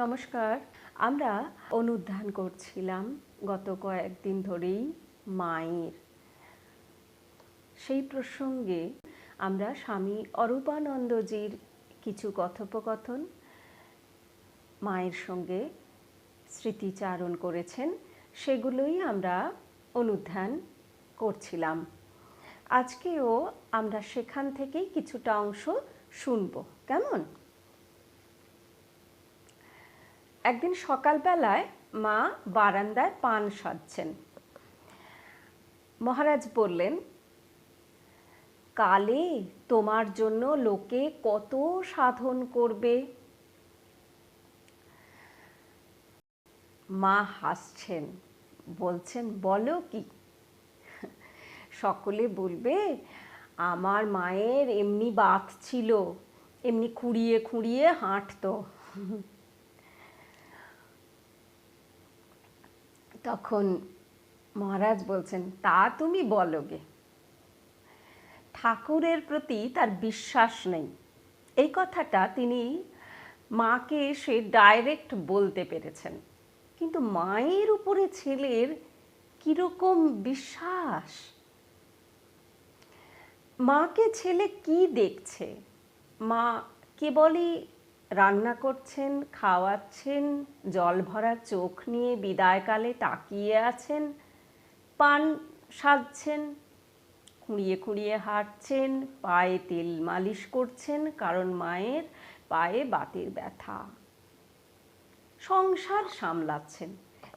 নমস্কার। আমরা অনুধ্যান করছিলাম গত কয়েকদিন ধরেই মায়ের। সেই প্রসঙ্গে আমরা স্বামী অরূপানন্দজির কিছু কথোপকথন মায়ের সঙ্গে স্মৃতিচারণ করেছেন, সেগুলোই আমরা অনুধ্যান করছিলাম। আজকেও আমরা সেখান থেকেই কিছুটা অংশ শুনব, কেমন? একদিন সকালবেলায় মা বারান্দায় পান সাজছেন। মহারাজ বললেন, কালে তোমার জন্য লোকে কত সাধন করবে। মা হাসছেন, বলছেন, বলো কি? সকলে বলবে, আমার মায়ের এমনি বাত ছিল, এমনি খুঁড়িয়ে খুঁড়িয়ে হাঁটতো। তখন মহারাজ বলছেন, তা তুমি বলো গে। ঠাকুরের প্রতি তার বিশ্বাস নেই, এই কথাটা তিনি মাকে এসে ডাইরেক্ট বলতে পেরেছেন। কিন্তু মায়ের উপরে ছেলের কীরকম বিশ্বাস? মাকে ছেলে কি দেখছে? মা কেবলই রান্না করছেন, খাওয়াচ্ছেন, জল ভরা চোখ নিয়ে বিদায়কালে তাকিয়ে আছেন, পান সাজছেন, খুঁড়িয়ে খুঁড়িয়ে হাঁটছেন, পায়ে তেল মালিশ করছেন, কারণ মায়ের পায়ে বাতের ব্যথা। সংসার সামলাচ্ছেন।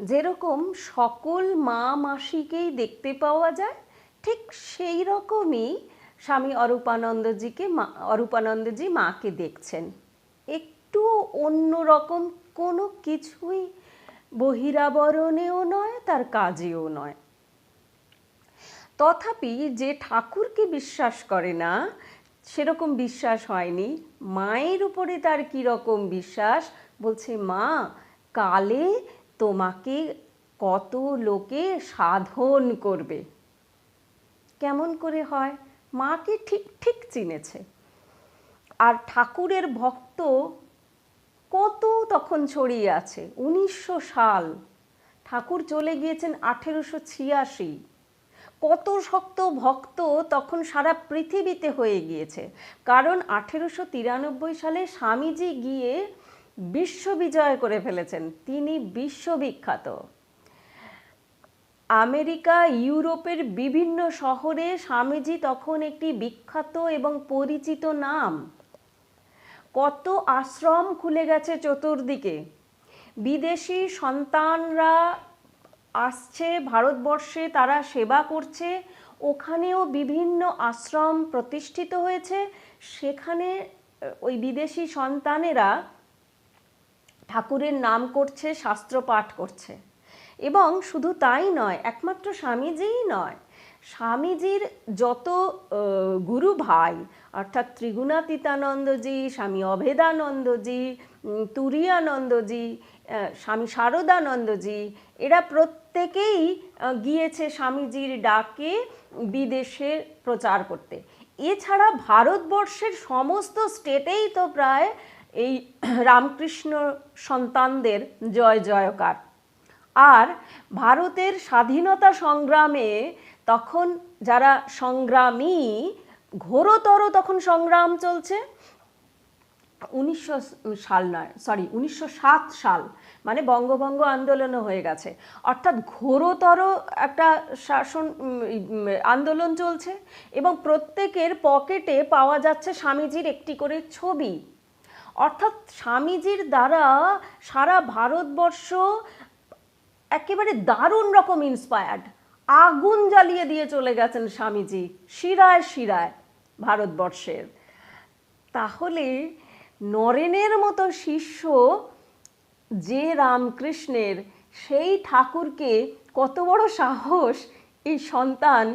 যেরকম সকল মা মাসিকেই দেখতে পাওয়া যায়, ঠিক সেই রকমই স্বামী অরূপানন্দজি মাকে দেখছেন। একটু অন্য রকম কোনো কিছুই বহিরাবরণেও নয়, তার কাজেও নয়। তথাপি যে ঠাকুরকে বিশ্বাস করে না, সেরকম বিশ্বাস হয়নি। মায়ের উপরে তার কীরকম বিশ্বাস? বলছে, মা, কালে তোমাকে কত লোকে সাধন করবে। কেমন করে হয়? মাকে ঠিক ঠিক চিনেছে। আর ঠাকুরের ভক্ত কত তখন ছড়িয়ে আছে। 1900 সাল, ঠাকুর চলে গিয়েছেন 1886। কত শক্ত ভক্ত তখন সারা পৃথিবীতে হয়ে গিয়েছে। কারণ 1893 সালে স্বামীজি গিয়ে বিশ্ববিজয় করে ফেলেছেন। তিনি বিশ্ববিখ্যাত। আমেরিকা, ইউরোপের বিভিন্ন শহরে স্বামীজি তখন একটি বিখ্যাত এবং পরিচিত নাম। কত আশ্রম খুলে গেছে চতুর্দিকে। বিদেশি সন্তানরা আসছে ভারতবর্ষে, তারা সেবা করছে। ওখানেও বিভিন্ন আশ্রম প্রতিষ্ঠিত হয়েছে। সেখানে ওই বিদেশি সন্তানেরা ঠাকুরের নাম করছে, শাস্ত্র পাঠ করছে। এবং শুধু তাই নয়, একমাত্র স্বামীজিই নয়, স্বামীজির যত গুরু ভাই, অর্থাৎ ত্রিগুণাতীতানন্দজি, স্বামী অভেদানন্দজি, তুরীয়ানন্দজি, স্বামী শারদানন্দজি, এরা প্রত্যেকেই গিয়েছে স্বামীজির ডাকে বিদেশে প্রচার করতে। এছাড়া ভারতবর্ষের সমস্ত স্টেটেই তো প্রায় এই রামকৃষ্ণ সন্তানদের জয় জয়কার। আর ভারতের স্বাধীনতা সংগ্রামে তখন যারা সংগ্রামী, ঘোরতর তখন সংগ্রাম চলছে। 1907 সাল, মানে বঙ্গভঙ্গ আন্দোলনও হয়ে গেছে। অর্থাৎ ঘোরতর একটা শাসন আন্দোলন চলছে এবং প্রত্যেকের পকেটে পাওয়া যাচ্ছে স্বামীজির একটি করে ছবি। অর্থাৎ স্বামীজির দ্বারা সারা ভারতবর্ষ একেবারে দারুণ রকম ইন্সপায়ার্ড। আগুন জ্বালিয়ে দিয়ে চলে গেছেন স্বামীজি শিরায় শিরায় ভারতবর্ষের। তাহলে নরেনের মতো শিষ্য যে রামকৃষ্ণের, সেই ঠাকুরকে কত বড় সাহস এই সন্তান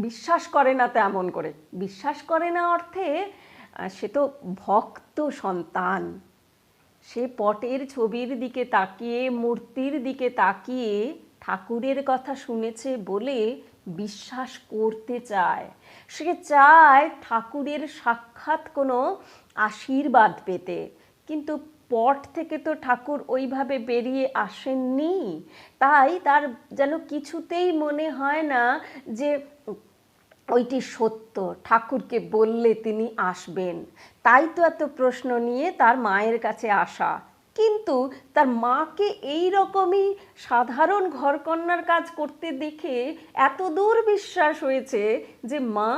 বিশ্বাস করে না। তেমন করে বিশ্বাস করে না অর্থে, সে তো ভক্ত সন্তান। সে পটের ছবির দিকে তাকিয়ে, মূর্তির দিকে তাকিয়ে ঠাকুরের কথা শুনেছে বলে বিশ্বাস করতে চায়। সে চায় ঠাকুরের সাক্ষাৎ কোনো আশীর্বাদ পেতে, কিন্তু পট থেকে তো ঠাকুর ওইভাবে বেরিয়ে আসেননি, তাই তার যেন কিছুতেই মনে হয় না যে ওইটি সত্য, ঠাকুরকে বললে তিনি আসবেন। তাই তো এত প্রশ্ন নিয়ে তার মায়ের কাছে আসা। কিন্তু তার মাকে এই রকমই সাধারণ ঘরকন্নার কাজ করতে দেখে এত দূর বিশ্বাস হয়েছে যে মা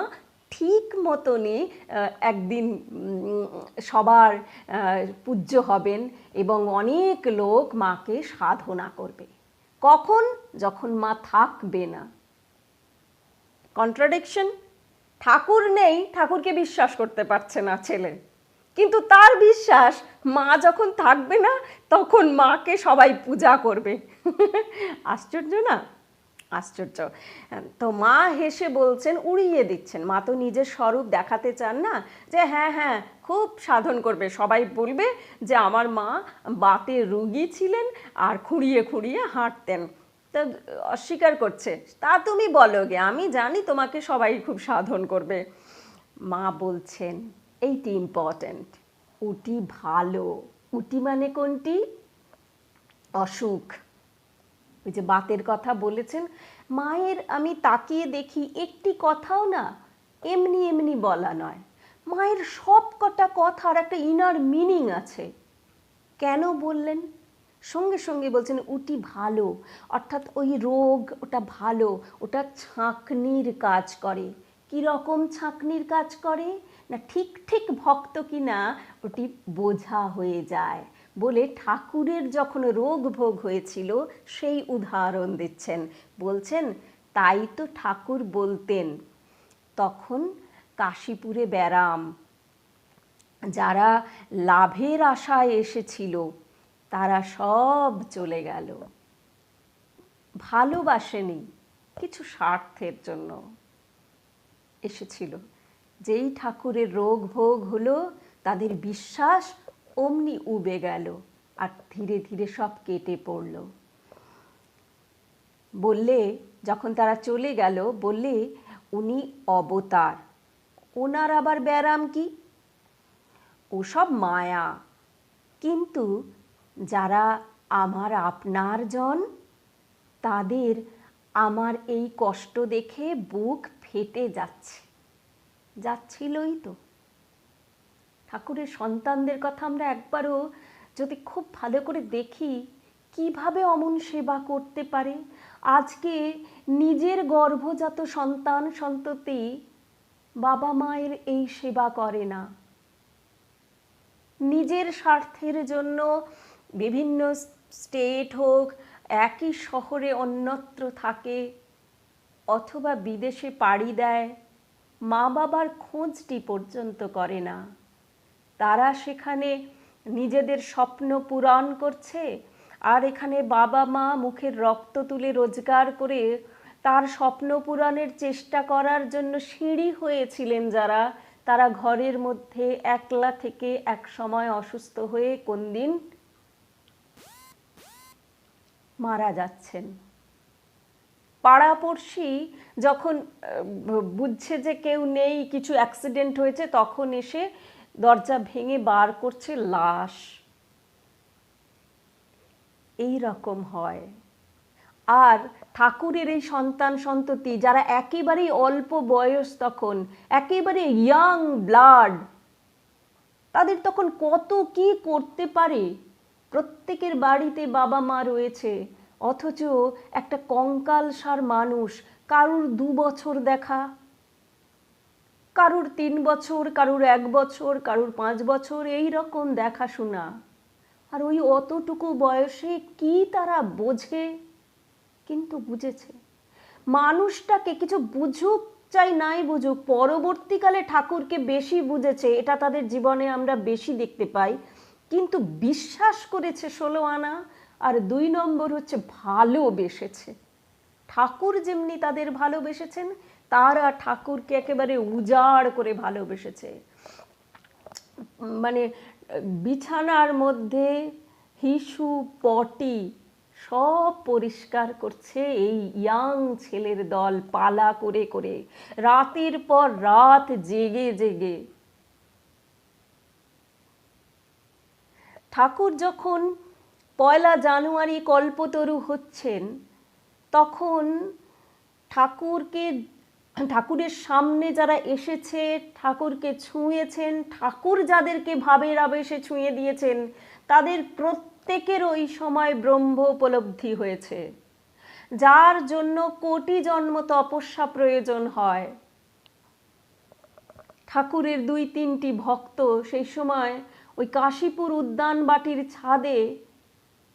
ঠিক মতনই একদিন সবার পূজ্য হবেন এবং অনেক লোক মাকে সাধনা করবে। কখন? যখন মা থাকবে না। কন্ট্রাডিকশন। ঠাকুর নেই, ঠাকুরকে বিশ্বাস করতে পারছে না ছেলে, কিন্তু তার বিশ্বাস মা যখন থাকবে না তখন মাকে সবাই পূজা করবে। আশ্চর্য না? আশ্চর্য। তো মা হেসে বলছেন, উড়িয়ে দিচ্ছেন, মা তো নিজের স্বরূপ দেখাতে চান না যে হ্যাঁ হ্যাঁ খুব সাধন করবে, সবাই বলবে যে আমার মা বাতে রোগী ছিলেন আর খুঁড়িয়ে খুঁড়িয়ে হাঁটতেন। তা অস্বীকার করছে, তা তুমি বলো গে, আমি জানি তোমাকে সবাই খুব সাধন করবে। মা বলছেন, এইটি ইম্পর্ট্যান্ট, উটি ভালো। উটি মানে কোনটি? অসুখ। ওই যে বাতের কথা বলেছেন, মায়ের আমি তাকিয়ে দেখি একটি কথাও না এমনি এমনি বলা নয়, মায়ের সব কটা কথার একটা ইনার মিনিং আছে। কেন বললেন? সঙ্গে সঙ্গে বলছেন উটি ভালো, অর্থাৎ ওই রোগ ওটা ভালো, ওটা ছাঁকনির কাজ করে। কি রকম ছাঁকনির কাজ করে না, ঠিক ঠিক ভক্ত কিনা ওটি বোঝা হয়ে যায় বলে ঠাকুরের যখন রোগ ভোগ হয়েছিল সেই উদাহরণ দিচ্ছেন। বলছেন তাই তো ঠাকুর বলতেন তখন কাশীপুরে ব্যারাম, যারা লাভের আশায় এসেছিল তারা সব চলে গেল। ভালোবাসেনি, কিছু স্বার্থের জন্য এসেছিল। যেই ঠাকুরের রোগ ভোগ হলো তাদের বিশ্বাস অমনি উবে গেল আর ধীরে ধীরে সব কেটে পড়ল। বললে যখন তারা চলে গেল, বললে উনি অবতার, ওনার আবার ব্যারাম কি? ওসব মায়া। কিন্তু যারা আমার আপনার জন, তাদের আমার এই কষ্ট দেখে বুক ফেটে যাচ্ছিলই তো। ঠাকুরের সন্তানদের কথা আমরা একবারও যদি খুব ভালো করে দেখি, কিভাবে অমন সেবা করতে পারে। আজকে নিজের গর্ভজাত সন্তান সন্ততি বাবা মায়ের এই সেবা করে না, নিজের স্বার্থের জন্য বিভিন্ন স্টেট হোক, একই শহরে অন্যত্র থাকে অথবা বিদেশে পাড়ি দেয়, মা বাবার খোঁজটি পর্যন্ত করে না। তারা সেখানে নিজেদের স্বপ্ন পূরণ করছে, আর এখানে বাবা মা মুখের রক্ত তুলে রোজগার করে তার স্বপ্ন পূরণের চেষ্টা করার জন্য সিঁড়ি হয়েছিলেন যারা, তারা ঘরের মধ্যে একলা থেকে এক সময় অসুস্থ হয়ে কোন দিন মারা যাচ্ছেন। পাড়াপড়শি যখন বুঝছে যে কেউ নেই, কিছু অ্যাক্সিডেন্ট হয়েছে, তখন এসে দরজা ভেঙে বার করছে লাশ। এই রকম হয়। আর ঠাকুরের এই সন্তান সন্ততি যারা একেবারেই অল্প বয়স, তখন একেবারে ইয়াং ব্লাড, তাদের তখন কত কি করতে পারে। প্রত্যেকের বাড়িতে বাবা মা রয়েছে, অথচ একটা কঙ্কালসার মানুষ, কারুর 2 বছর দেখা, কারুর 3 বছর, কারুর 1 বছর, কারুর 5 বছর, এই রকম দেখাশোনা। আর ওই অতটুকু বয়সে কি তারা বোঝে? কিন্তু বুঝেছে। মানুষটাকে কিছু বুঝুক চাই নাই বুঝুক, পরবর্তীকালে ঠাকুরকে বেশি বুঝেছে, এটা তাদের জীবনে আমরা বেশি দেখতে পাই। কিন্তু বিশ্বাস করেছে 16 আনা, আর 2 নম্বর হচ্ছে ভালোবেসেছে। ঠাকুর যেমনি তাদের ভালোবেসেছেন, তারা ঠাকুরকে একেবারে উজাড় করে ভালোবেসেছে। মানে বিছানার মধ্যে হিসু পটি সব পরিষ্কার করছে এই ইয়াং ছেলের দল, পালা করে করে, রাতের পর রাত জেগে জেগে। ঠাকুর যখন 1 জানুয়ারি কল্পতরু হচ্ছেন, তখন ঠাকুরের সামনে যারা এসেছে, ঠাকুরকে ছুঁয়েছেন, ঠাকুর যাদেরকে ভাবের আবেশে ছুঁয়ে দিয়েছেন, তাদের প্রত্যেকের ওই সময় ব্রহ্ম উপলব্ধি হয়েছে, যার জন্য কোটি জন্ম তপস্যা প্রয়োজন হয়। ঠাকুরের 2-3টি ভক্ত সেই সময় ওই কাশীপুর উদ্যানবাটির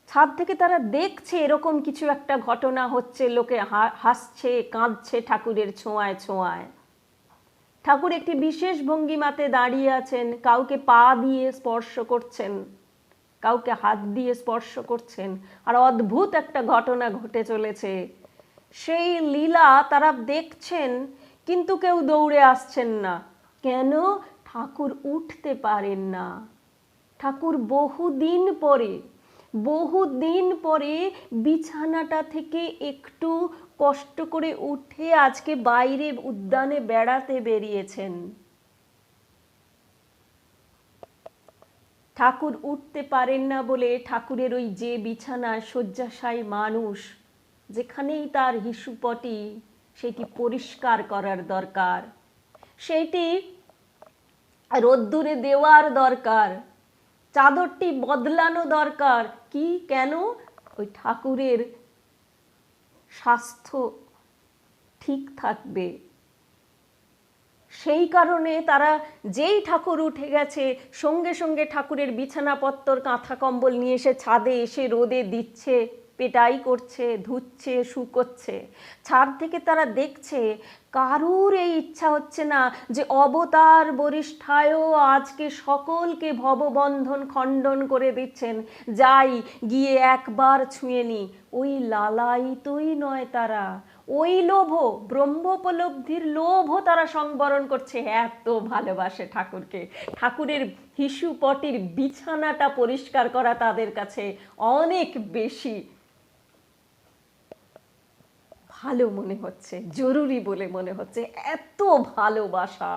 ছাদ থেকে তারা দেখছে এরকম কিছু একটা ঘটনা হচ্ছে, লোকে হাসছে, কাঁদছে ঠাকুরের ছোঁয়ায় ছোঁয়ায়। ঠাকুর একটি বিশেষ ভঙ্গিমাতে দাঁড়িয়ে আছেন, কাউকে পা দিয়ে স্পর্শ করছেন, কাউকে হাত দিয়ে স্পর্শ করছেন, আর অদ্ভুত একটা ঘটনা ঘটে চলেছে। সেই লীলা তারা দেখছেন, কিন্তু কেউ দৌড়ে আসছেন না। কেন? ঠাকুর উঠতে পারেন না। ঠাকুর বহুদিন পরে বিছানাটা থেকে একটু কষ্ট করে উঠে আজকে বাইরে উদ্যানে বেড়াতে বেরিয়েছেন। ঠাকুর উঠতে পারেন না বলে ঠাকুরের ওই যে বিছানায় শয্যাশায়ী মানুষ, যেখানেই তার হিসুপটি, সেটি পরিষ্কার করার দরকার, সেইটি রোদ্দুরে দেওয়ার দরকার, চাদরটি বদলানো দরকার। কি? কেন? ওই ঠাকুরের স্বাস্থ্য ঠিক থাকবে। সেই কারণে তারা যেই ঠাকুর উঠে গেছে, সঙ্গে সঙ্গে ঠাকুরের বিছানাপত্তর, কাঁথা কম্বল নিয়ে এসে ছাদে এসে রোদে দিচ্ছে, পেটাই করছে, ধুচ্ছে, শুকোচ্ছে। ছাদ থেকে তারা দেখছে, কারুর এই ইচ্ছা হচ্ছে না যে অবতার বরিষ্ঠায় আজকে সকলকে ভববন্ধন খণ্ডন করে দিচ্ছেন, যাই গিয়ে একবার ছুঁয়ে নি। ওই লালায়িতই নয় তারা, ওই লোভ, ব্রহ্মোপলব্ধির লোভও তারা সংবরণ করছে। এত ভালোবাসে ঠাকুরকে। ঠাকুরের হিসুপটির বিছানাটা পরিষ্কার করা তাদের কাছে অনেক বেশি ভালো মনে হচ্ছে, জরুরি বলে মনে হচ্ছে। এত ভালোবাসা,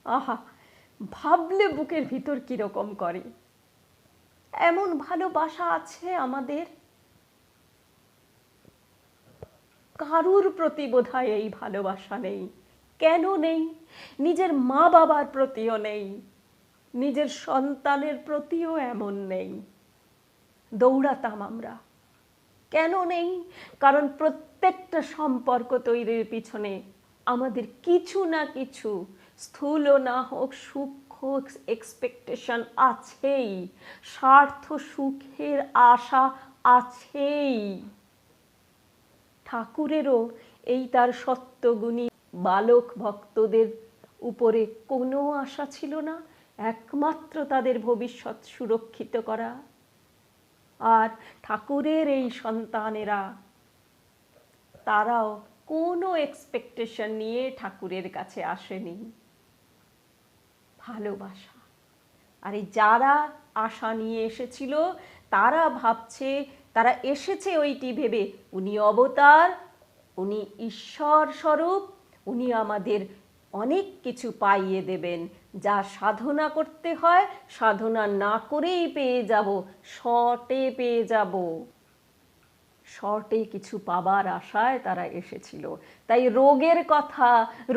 আহা, ভাবলে বুকের ভিতর কিরকম করে। এমন ভালোবাসা আছে আমাদের? কারুর প্রতি বোধহয় এই ভালোবাসা নেই। কেন নেই? নিজের মা বাবার প্রতিও নেই, নিজের সন্তানের প্রতিও এমন নেই। দৌড়াতাম আমরা। কেন নেই? কারণ প্রত্যেকটা সম্পর্ক তৈরির পিছনে আমাদের কিছু না কিছু, স্থূল না হোক সূক্ষ্ম এক্সপেকটেশন আছেই, স্বার্থ সুখের আশা আছেই। ঠাকুরেরও এই তার সত্যগুণী বালক ভক্তদের উপরে কোনো আশা ছিল না, একমাত্র তাদের ভবিষ্যৎ সুরক্ষিত করা। আর ঠাকুরের এই সন্তানেরা, তারাও কোনো এক্সপেকটেশন নিয়ে ঠাকুরের কাছে আসেনি। ভালোবাসা। আর এই যারা আশা নিয়ে এসেছিল, তারা ভাবছে, তারা এসেছে ওইটি ভেবে উনি অবতার, উনি ঈশ্বর স্বরূপ, উনি আমাদের অনেক কিছু পাইয়ে দেবেন। যা সাধনা করতে হয়, সাধনা না করেই পেয়ে যাব, শর্টে পেয়ে যাব। শর্টে কিছু পাবার আশায় তারা এসেছিল। তাই রোগের কথা,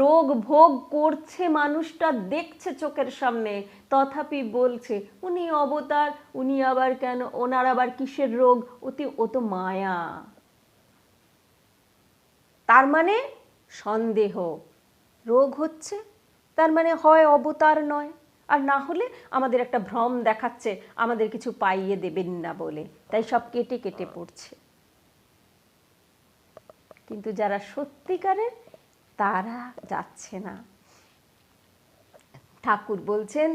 রোগ ভোগ করছে মানুষটা, দেখছে চোখের সামনে, তথাপি বলছে উনি অবতার, উনি আবার কেন, ওনার আবার কিসের রোগ, ও তো মায়া। তার মানে সন্দেহ, রোগ হচ্ছে, তার মানে হয় অবতার নয়, আর না হলে আমাদের একটা ভ্রম দেখাচ্ছে আমাদের কিছু পাইয়ে দেবেন না বলে, তাই সব কেটে কেটে পড়ছে। কিন্তু যারা সত্যিকারের, তারা যাচ্ছে না। ঠাকুর বলছেন,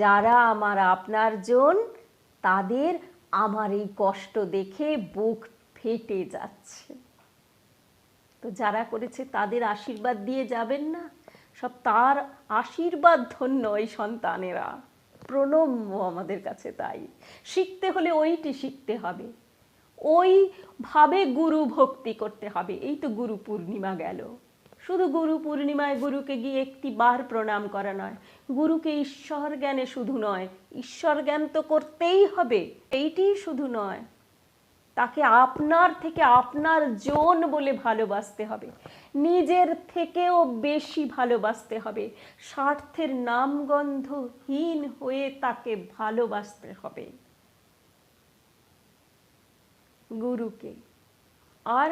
যারা আমার আপনার জন, তাদের আমার এই কষ্ট দেখে বুক ফেটে যাচ্ছে। তো যারা করেছে তাদের আশীর্বাদ দিয়ে যাবেন না? সব তার আশীর্বাদ ধন্য এই সন্তানেরা। প্রণম্য আমাদের কাছে। তাই শিখতে হলে ওইটি শিখতে হবে, ওইভাবে গুরু ভক্তি করতে হবে। এই তো গুরু পূর্ণিমা গেল, শুধু গুরু পূর্ণিমায় গুরুকে গিয়ে একটি বার প্রণাম করা নয়, গুরুকে ঈশ্বর জ্ঞানে শুধু নয়, ঈশ্বর জ্ঞান তো করতেই হবে, এইটিই শুধু নয়, তাকে আপনার থেকে আপনার জন বলে ভালোবাসতে হবে, নিজের থেকেও বেশি ভালোবাসতে হবে, স্বার্থের নামগন্ধহীন হয়ে তাকে ভালোবাসতে হবে গুরুকে। আর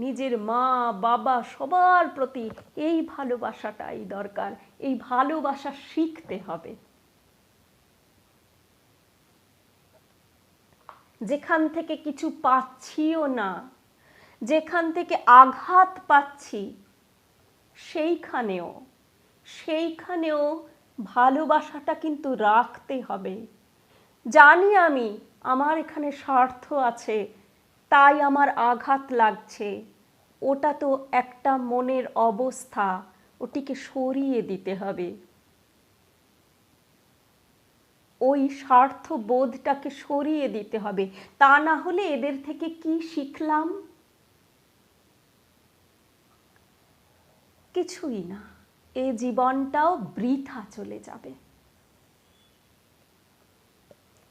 নিজের মা বাবা সবার প্রতি এই ভালোবাসাটাই দরকার, এই ভালোবাসা শিখতে হবে। যেখান থেকে কিছু পাচ্ছিও না, যেখান থেকে আঘাত পাচ্ছি, সেইখানেও ভালোবাসাটা কিন্তু রাখতে হবে। জানি আমি আমার এখানে স্বার্থ আছে, তাই আমার আঘাত লাগছে, ওটা তো একটা মনের অবস্থা, ওটিকে সরিয়ে দিতে হবে। ওই স্বার্থবোধটাকে সরিয়ে দিতে হবে, তা না হলে এদের থেকে কি শিখলাম? কিছুই না, এ জীবনটাও বৃথা চলে যাবে।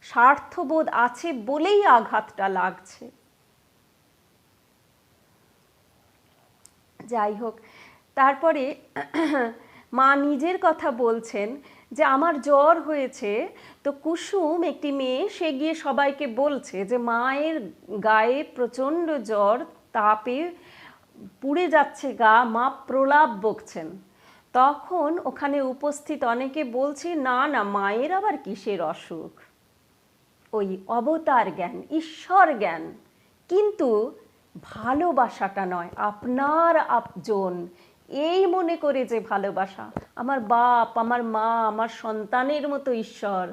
স্বার্থবোধ আছে বলেই আঘাতটা লাগছে। যাই হোক, তারপরে মা নিজের কথা বলছেন যে আমার জ্বর হয়েছে, তো কুসুম একটি মেয়ে, সে গিয়ে সবাইকে বলছে যে মায়ের গায়ে প্রচণ্ড জ্বর, তাপে পুড়ে যাচ্ছে গা, মা প্রলাপ বকছেন। তখন ওখানে উপস্থিত অনেকে বলছে না না, মায়ের আবার কিসের অসুখ, ওই অবতার জ্ঞান, ঈশ্বর জ্ঞান, কিন্তু ভালোবাসাটা নয়, আপনার আপজন এই মনে করে যে ভালোবাসা, আমার বাপ, আমার মা, আমার সন্তানের মতো ঈশ্বর,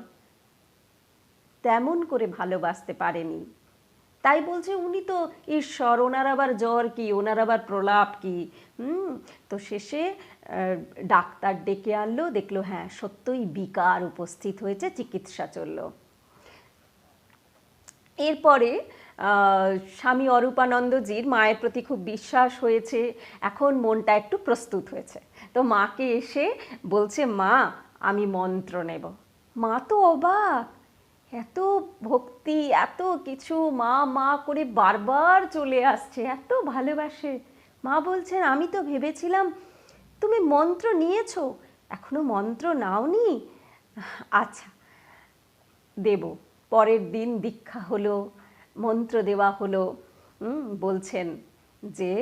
তেমন করে ভালোবাসতে পারেনি। তাই বলছে উনি তো ঈশ্বর, ওনার আবার জ্বর কি, ওনার আবার প্রলাপ কি। তো শেষে ডাক্তার ডেকে আনলো, দেখলো হ্যাঁ সত্যই বিকার উপস্থিত হয়েছে, চিকিৎসা চলল। এরপরে স্বামী অরূপানন্দজির মায়ের প্রতি খুব বিশ্বাস হয়েছে, এখন মনটা একটু প্রস্তুত হয়েছে, তো মাকে এসে বলছে মা আমি মন্ত্র নেব। মা তো অবাক, এত ভক্তি, এত কিছু, মা মা করে বারবার চলে আসছে, এত ভালোবাসে। মা বলছেন আমি তো ভেবেছিলাম তুমি মন্ত্র নিয়েছো, এখনো মন্ত্র নাওনি। আচ্ছা দেব। পরের দিন দীক্ষা হলো, মন্ত্র দেওয়া হলো। বলছেন যে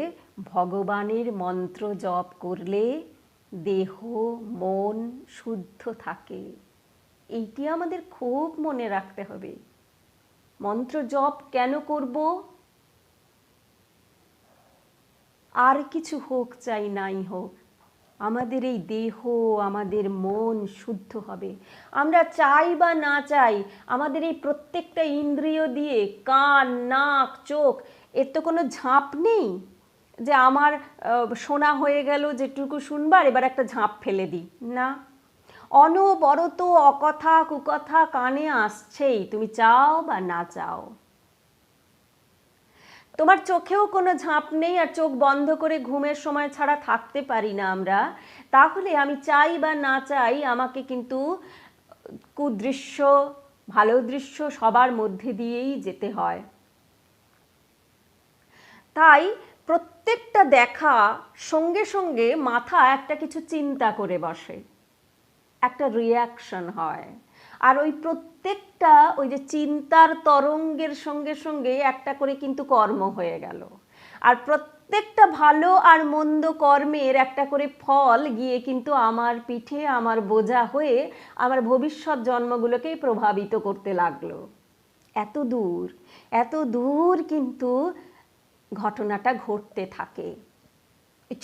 ভগবানের মন্ত্র জপ করলে দেহ মন শুদ্ধ থাকে, এইটি আমাদের খুব মনে রাখতে হবে। মন্ত্র জপ কেন করব? আর কিছু হোক চাই নাই হোক, আমাদের এই দেহ, আমাদের মন শুদ্ধ হবে। আমরা চাই বা না চাই, আমাদের এই প্রত্যেকটা ইন্দ্রিয় দিয়ে, কান নাক চোখ, এর তো কোনো ঝাঁপ নেই যে আমার শোনা হয়ে গেল, যেটুকু শুনবার এবার একটা ঝাঁপ ফেলে দিই, না, অনবরত অকথা কুকথা কানে আসছেই, তুমি চাও বা না চাও। তোমার চোখেও কোনো ঝাঁপ নেই, আর চোখ বন্ধ করে ঘুমের সময় ছাড়া থাকতে পারি না আমরা, তাহলে আমি চাই বা না চাই আমাকে কিন্তু কুদৃশ্য ভালো দৃশ্য সবার মধ্যে দিয়েই যেতে হয়। তাই প্রত্যেকটা দেখা সঙ্গে সঙ্গে মাথা একটা কিছু চিন্তা করে বসে, একটা রিয়াকশন হয়, আর ওই প্রত্যেকটা ওই যে চিন্তার তরঙ্গের সঙ্গে সঙ্গে একটা করে কিন্তু কর্ম হয়ে গেল, আর প্রত্যেকটা ভালো আর মন্দ কর্মের একটা করে ফল গিয়ে কিন্তু আমার পিঠে, আমার বোঝা হয়ে আমার ভবিষ্যৎ জন্মগুলোকেই প্রভাবিত করতে লাগলো। এত দূর কিন্তু ঘটনাটা ঘটতে থাকে।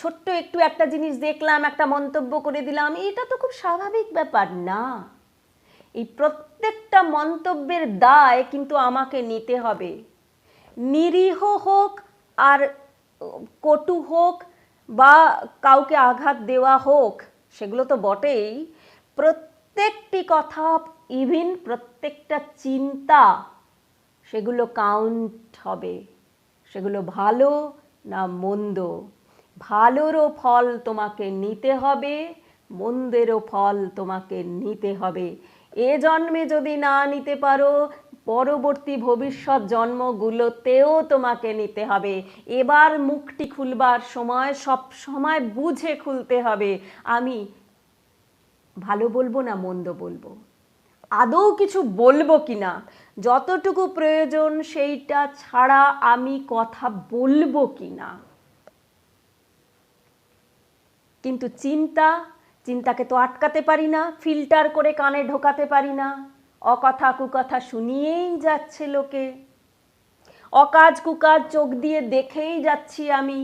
ছোট্ট একটু একটা জিনিস দেখলাম, একটা মন্তব্য করে দিলাম, এটা তো খুব স্বাভাবিক ব্যাপার না। এই প্রত্যেকটা মন্তব্যের দায় কিন্তু আমাকে নিতে হবে। নিরীহ হোক আর কটু হোক বা কাউকে আঘাত দেওয়া হোক, সেগুলো তো বটেই, প্রত্যেকটি কথা, ইভিন প্রত্যেকটা চিন্তা, সেগুলো কাউন্ট হবে, সেগুলো ভালো না মন্দ, ভালোরও ফল তোমাকে নিতে হবে, মন্দেরও ফল তোমাকে নিতে হবে। এ জন্মে যদি না নিতে পারো, পরবর্তী ভবিষ্যৎ জন্মগুলোতেও তোমাকে নিতে হবে। এবার মুখটি খুলবার সময় সব সময় বুঝে খুলতে হবে, আমি ভালো বলবো না মন্দ বলবো, আদৌ কিছু বলবো কিনা, যতটুকু প্রয়োজন সেইটা ছাড়া আমি কথা বলবো কিনা। কিন্তু চিন্তাকে তো আটকাতে পারি না, ফিল্টার করে কানে ঢোকাতে পারি না। অকথা কুকথা শুনিয়েই যাচ্ছে লোকে, অকাজ কুকাজ চোখ দিয়ে দেখেই যাচ্ছি আমি,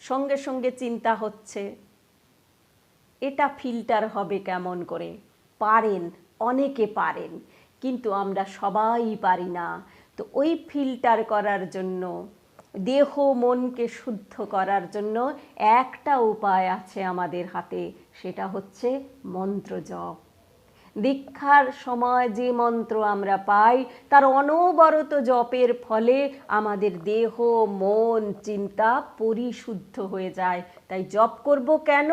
সঙ্গে সঙ্গে চিন্তা হচ্ছে। এটা ফিল্টার হবে কেমন করে? পারেন, অনেকে পারেন, কিন্তু আমরা সবাই পারি না। তো ওই ফিল্টার করার জন্য, দেহ মনকে শুদ্ধ করার জন্য একটা উপায় আছে আমাদের হাতে, সেটা হচ্ছে মন্ত্র জপ। দীক্ষার সময় যে মন্ত্র আমরা পাই, তার অনবরত জপের ফলে আমাদের দেহ মন চিন্তা পরিশুদ্ধ হয়ে যায়। তাই জপ করব কেন?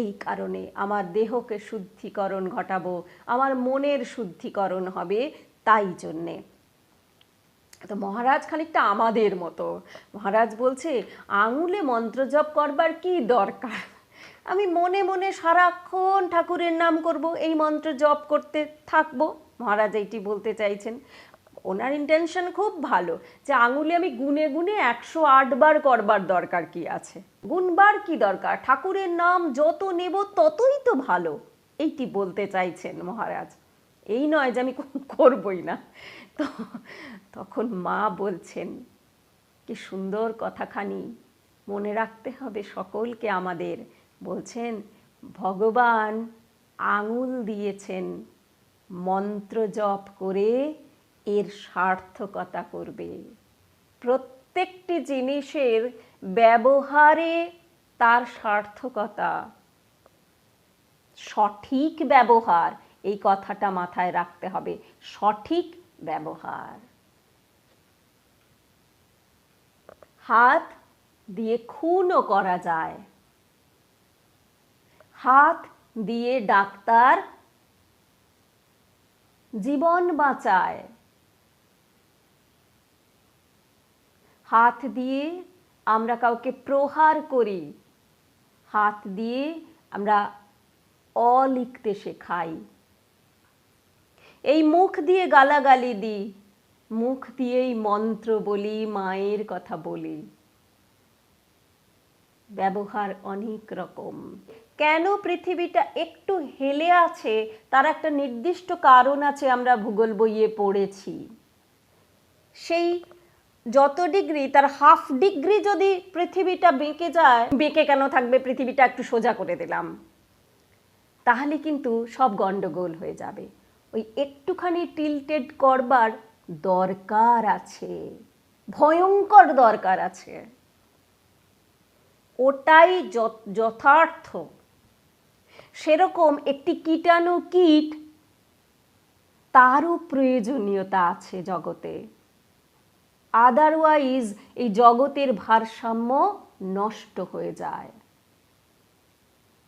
এই কারণে, আমার দেহকে শুদ্ধিকরণ ঘটাবো, আমার মনের শুদ্ধিকরণ হবে, তাই জন্যে। তো মহারাজ খানিকটা আমাদের মতো। মহারাজ বলছে, আঙুলে মন্ত্র জপ করবার কি দরকার? আমি মনে মনে সারাক্ষণ ঠাকুরের নাম করব, এই মন্ত্র জপ করতে থাকবো। মহারাজ এইটি বলতে চাইছেন। ওনার ইন্টেনশন খুব ভালো, যে আঙুলে আমি গুনে গুনে 108 বার করবার দরকার কি আছে, গুনবার কি দরকার, ঠাকুরের নাম যত নেব ততই তো ভালো, এইটি বলতে চাইছেন মহারাজ। এই নয় যে আমি করবই না। তো তখন মা বলছেন, কি সুন্দর কথাখানি, মনে রাখতে হবে সকলকে আমাদের। বলছেন, ভগবান আঙুল দিয়েছেন, মন্ত্র জপ করে এর সার্থকতা করবে। প্রত্যেকটি জিনিসের ব্যবহারে তার সার্থকতা, সঠিক ব্যবহার, এই কথাটা মাথায় রাখতে হবে, সঠিক ব্যবহার। হাত দিয়ে খুনও করা যায়, হাত দিয়ে ডাক্তার জীবন বাঁচায়, হাত দিয়ে আমরা কাউকে প্রহার করি, হাত দিয়ে আমরা অ লিখতে শেখাই, এই মুখ দিয়ে গালাগালি দিই, মুখ দিয়েই মন্ত্র বলি, মায়ের কথা বলি। ব্যবহার অনেক রকম। কেন পৃথিবীটা একটু হেলে আছে, তার একটা নির্দিষ্ট কারণ আছে, আমরা ভূগোল বইয়ে পড়েছি। সেই যত ডিগ্রি, তার হাফ ডিগ্রি যদি পৃথিবীটা বেঁকে যায়, বেঁকে কেন থাকবে, পৃথিবীটা একটু সোজা করে দিলাম, তাহলে কিন্তু সব গন্ডগোল হয়ে যাবে। ওই একটুখানি টিল্টেড করবার দরকার আছে, ভয়ঙ্কর দরকার আছে, ওটাই যথার্থ। সেরকম একটি কীটাণু কীট, তারও প্রয়োজনীয়তা আছে জগতে, আদারওয়াইজ এই জগতের ভারসাম্য নষ্ট হয়ে যায়।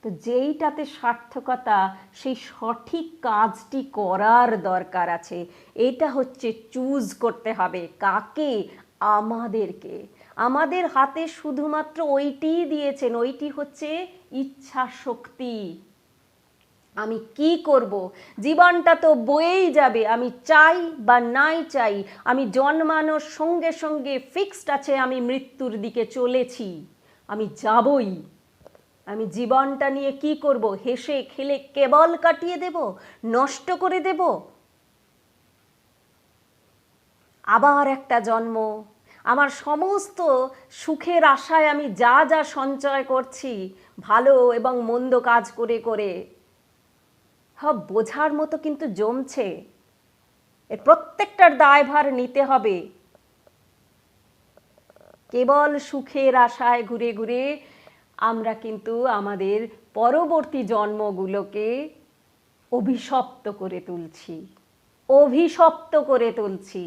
তো যেইটাতে সার্থকতা, সেই সঠিক কাজটি করার দরকার আছে। এটা হচ্ছে চুজ করতে হবে কাকে, আমাদেরকে। আমাদের হাতে শুধুমাত্র ওইটিই দিয়েছেন, ওইটি হচ্ছে ইচ্ছা শক্তি। আমি কি করব, জীবনটা তো বয়েই যাবে, আমি চাই বা নাই চাই, আমি জন্মানোর সঙ্গে সঙ্গে ফিক্সড আছে আমি মৃত্যুর দিকে চলেছি, আমি যাবই। আমি জীবনটা নিয়ে কি করব, হেসে খেলে কেবল কাটিয়ে দেব, নষ্ট করে দেব, আবার একটা জন্ম, আমার সমস্ত সুখের আশায় আমি যা যা সঞ্চয় করছি ভালো এবং মন্দ কাজ করে করে, সব বোঝার মতো কিন্তু জমছে, এর প্রত্যেকটার দায়ভার নিতে হবে। কেবল সুখের আশায় ঘুরে ঘুরে আমরা কিন্তু আমাদের পরবর্তী জন্মগুলোকে অভিশপ্ত করে তুলছি, অভিশপ্ত করে তুলছি।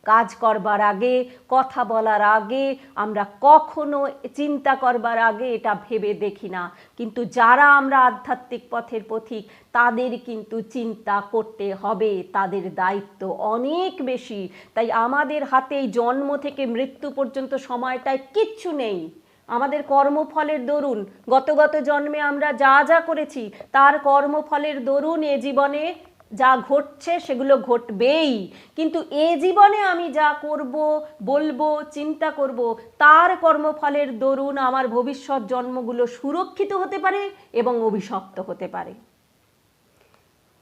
কাজ করবার আগে, কথা বলার আগে আমরা কখনো চিন্তা করবার আগে এটা ভেবে দেখি না, কিন্তু যারা আমরা আধ্যাত্মিক পথের পথিক তাদের কিন্তু চিন্তা করতে হবে, তাদের দায়িত্ব অনেক বেশি। তাই আমাদের হাতেই জন্ম থেকে মৃত্যু পর্যন্ত সময়টায় কিচ্ছু নেই। আমাদের কর্মফলের দরুন গত জন্মে আমরা যা যা করেছি তার কর্মফলের দরুন এ জীবনে যা ঘটছে সেগুলো ঘটবেই, কিন্তু এ জীবনে আমি যা করব, বলবো, চিন্তা করব তার কর্মফলের দরুন আমার ভবিষ্যৎ জন্মগুলো সুরক্ষিত হতে পারে এবং অভিশপ্ত হতে পারে।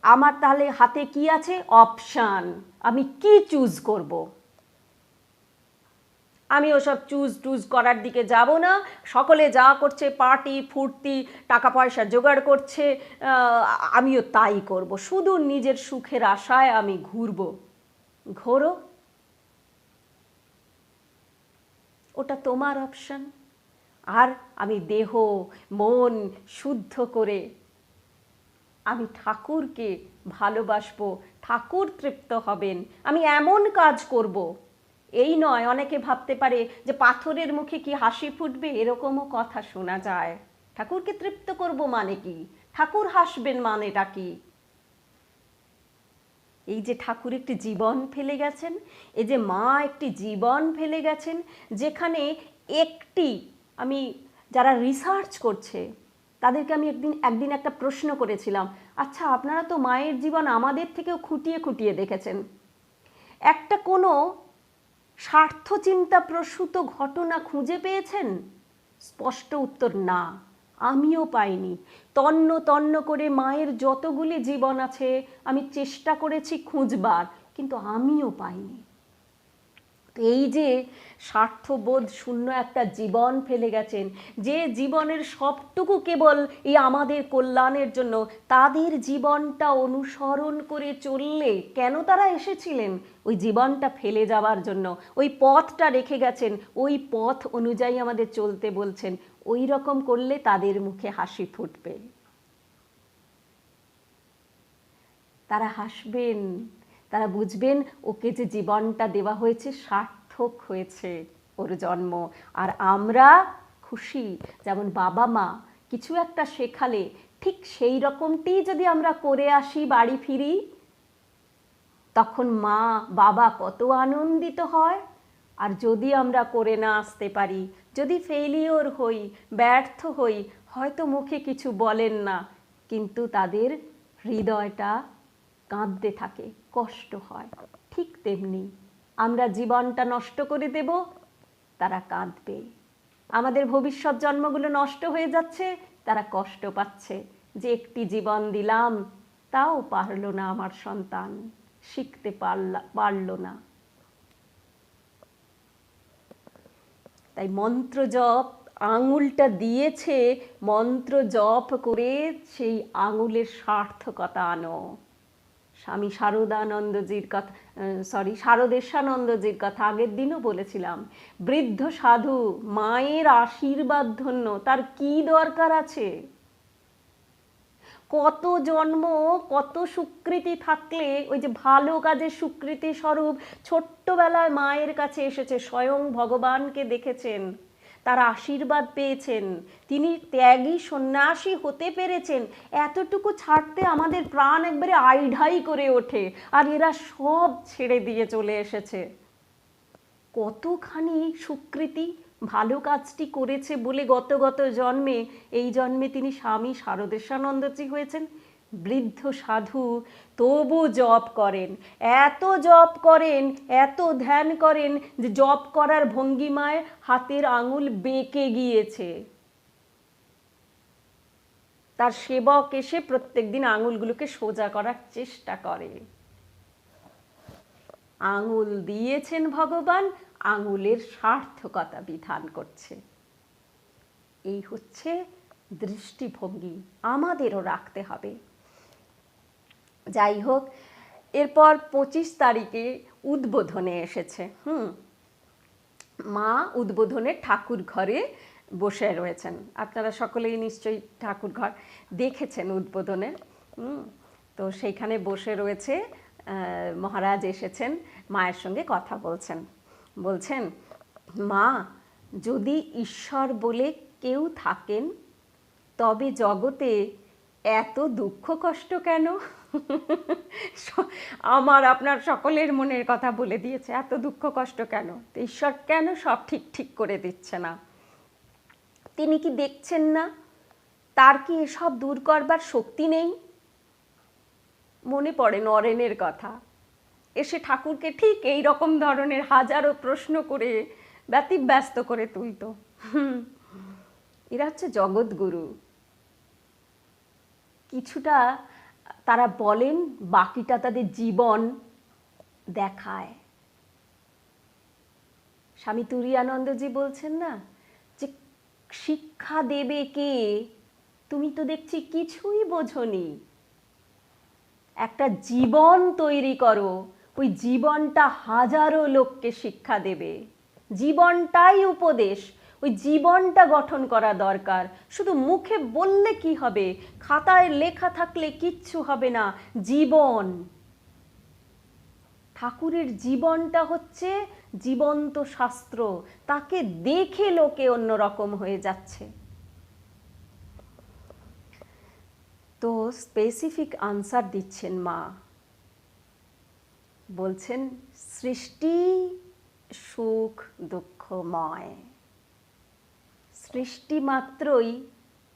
আমার তাহলে হাতে কি আছে? অপশান। আমি কি চুজ করব? আমি ওসব চুজ করার দিকে যাব না। সকলে যা করছে, পার্টি ফুর্তি, টাকা পয়সা জোগাড় করছে, আমিও তাই করব। শুধু নিজের সুখের আশায় আমি ঘুরব। ঘোরো, ওটা তোমার অপশন। আর আমি দেহ মন শুদ্ধ করে আমি ঠাকুরকে ভালোবাসবো, ঠাকুর তৃপ্ত হবেন, আমি এমন কাজ করব। এই নয়, অনেকে ভাবতে পারে যে পাথরের মুখে কি হাসি ফুটবে, এরকমও কথা শোনা যায়। ঠাকুরকে তৃপ্ত করব মানে কি? ঠাকুর হাসবেন মানেটা কি? এই যে ঠাকুর একটি জীবন ফেলে গেছেন, এই যে মা একটি জীবন ফেলে গেছেন, যেখানে একটি, আমি যারা রিসার্চ করছে তাদেরকে আমি একদিন একটা প্রশ্ন করেছিলাম, আচ্ছা আপনারা তো মায়ের জীবন আমাদের থেকেও খুঁটিয়ে খুঁটিয়ে দেখেছেন, একটা কোনো স্বার্থচিন্তা প্রসূত ঘটনা খুঁজে পেয়েছেন? স্পষ্ট উত্তর না, আমিও পাইনি। তন্ন তন্ন করে মায়ের যতগুলি জীবন আছে আমি চেষ্টা করেছি খুঁজবার, কিন্তু আমিও পাইনি। এই যে স্বার্থবোধ শূন্য একটা জীবন ফেলে গেছেন, যে জীবনের সবটুকু কেবল এই আমাদের কল্যাণের জন্য, তাদের জীবনটা অনুসরণ করে চললে, কেন তারা এসেছিলেন? ওই জীবনটা ফেলে যাওয়ার জন্য। ওই পথটা রেখে গেছেন, ওই পথ অনুযায়ী আমাদের চলতে বলছেন। ওই রকম করলে তাদের মুখে হাসি ফুটবে, তারা হাসবেন, তারা বুঝবেন ওকে যে জীবনটা দেওয়া হয়েছে সার্থক হয়েছে ওর জন্ম। আর আমরা খুশি, যেমন বাবা মা কিছু একটা শেখালে ঠিক সেই রকমটি যদি আমরা করে আসি, বাড়ি ফিরি, তখন মা বাবা কত আনন্দিত হয়। আর যদি আমরা করে না আসতে পারি, যদি ফেলিওর হই, ব্যর্থ হই, হয়তো মুখে কিছু বলেন না, কিন্তু তাদের হৃদয়টা কাঁদতে থাকে, কষ্ট হয়। ঠিক তেমনি আমরা জীবনটা নষ্ট করে দেব, তারা কাঁদবে। আমাদের ভবিষ্যৎ জন্মগুলো নষ্ট হয়ে যাচ্ছে, তারা কষ্ট পাচ্ছে যে একটি জীবন দিলাম, তাও পারলো না আমার সন্তান, শিখতে পারলো না। তাই মন্ত্র জপ, আঙুলটা দিয়েছে, মন্ত্র জপ করে সেই আঙুলের সার্থকতা আনো। স্বামী শারদানন্দজির কথা, শারদেশানন্দজির কথা আগের দিনও বলেছিলাম। বৃদ্ধ সাধু, মায়ের আশীর্বাদ ধন্য, তার কি দরকার আছে? কত জন্ম, কত স্বীকৃতি থাকলে, ওই যে ভালো কাজের স্বীকৃতি স্বরূপ ছোট্টবেলায় মায়ের কাছে এসেছে, স্বয়ং ভগবানকে দেখেছেন, তার আশীর্বাদ পেয়েছেন, তিনি ত্যাগী সন্ন্যাসী হতে পেরেছেন। এতটুকু ছাড়তে আমাদের প্রাণ একবারে আইঢাই করে ওঠে, আর এরা সব ছেড়ে দিয়ে চলে এসেছে। কতখানি স্বীকৃতি, ভালো কাজটি করেছে বলে গত জন্মে, এই জন্মে তিনি স্বামী শারদেশানন্দজি হয়েছেন। বৃদ্ধ সাধু তবু জপ করেন, এত জপ করেন, এত ধ্যান করেন যে জপ করার ভঙ্গিমায় হাতের আঙুল বেঁকে গিয়েছে। তার সেবক এসে প্রত্যেকদিন আঙুলগুলোকে সোজা করার চেষ্টা করে। আঙুল দিয়েছেন ভগবান, আঙুলের সার্থকতা বিধান করছে। এই হচ্ছে দৃষ্টিভঙ্গি, আমাদেরও রাখতে হবে। যাই হোক, এরপর 25 তারিখে উদ্বোধনে এসেছে। মা উদ্বোধনে ঠাকুর ঘরে বসে রয়েছেন। আপনারা সকলেই নিশ্চয়ই ঠাকুর ঘর দেখেছেন উদ্বোধনের। তো সেইখানে বসে রয়েছে মহারাজ এসেছেন, মায়ের সঙ্গে কথা বলছেন। বলছেন, মা, যদি ঈশ্বর বলে কেউ থাকেন তবে জগতে এত দুঃখ কষ্ট কেন? আমার আপনার সকলের মনের কথা বলে দিয়েছে, এত দুঃখ কষ্ট কেন? তো ঈশ্বর কেন সব ঠিক ঠিক করে দিচ্ছে না? তিনি কি দেখছেন না? তার কি এসব দূর করবার শক্তি নেই? মনে পড়ে নরেনের কথা। এসে ঠাকুরকে ঠিক এই রকম ধরনের হাজারো প্রশ্ন করে ব্যতিব্যস্ত করে তুলতো। এরা হচ্ছে জগৎগুরু। কিছুটা তারা বলেন, বাকিটা তাদের জীবন দেখায়। স্বামী তুরীয়ানন্দজি বলছেন না যে শিক্ষা দেবে কে? তুমি তো দেখছি কিছুই বোঝনি। একটা জীবন তৈরি করো, ওই জীবনটা হাজারো লোককে শিক্ষা দেবে। জীবনটাই উপদেশ, ওই জীবনটা গঠন করা দরকার। শুধু মুখে বললে কি হবে? খাতায় লেখা থাকলে কিচ্ছু হবে না। জীবন, ঠাকুরের জীবনটা হচ্ছে জীবন্ত শাস্ত্র। তাকে দেখে লোকে অন্যরকম হয়ে যাচ্ছে। তো স্পেসিফিক আনসার দিচ্ছেন মা। বলছেন, সৃষ্টি সুখ দুঃখময়। সৃষ্টি মাত্রই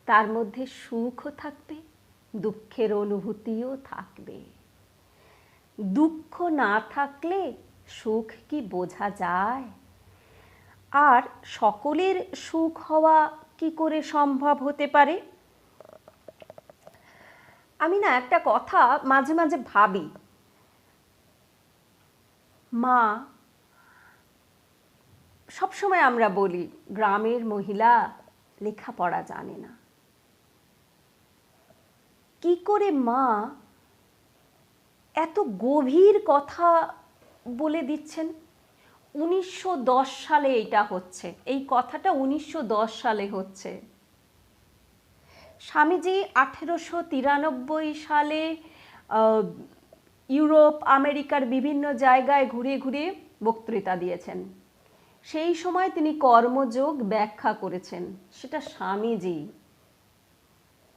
তার মধ্যে সুখও থাকবে, দুঃখের অনুভূতিও থাকবে। দুঃখ না থাকলে সুখ কি বোঝা যায়? আর সকলের সুখ হওয়া কি করে সম্ভব হতে পারে? আমি না একটা কথা মাঝে মাঝে ভাবি, মা, সবসময় আমরা বলি গ্রামের মহিলা লেখাপড়া জানে না। কি করে মা এত গভীর কথা বলে দিচ্ছেন? 1910 সালে এটা হচ্ছে, এই কথাটা 1910 সালে হচ্ছে। স্বামীজি 1893 সালে ইউরোপ আমেরিকার বিভিন্ন জায়গায় ঘুরে ঘুরে বক্তৃতা দিয়েছেন। সেই সময় তিনি কর্মযোগ ব্যাখ্যা করেছেন, সেটা স্বামীজি।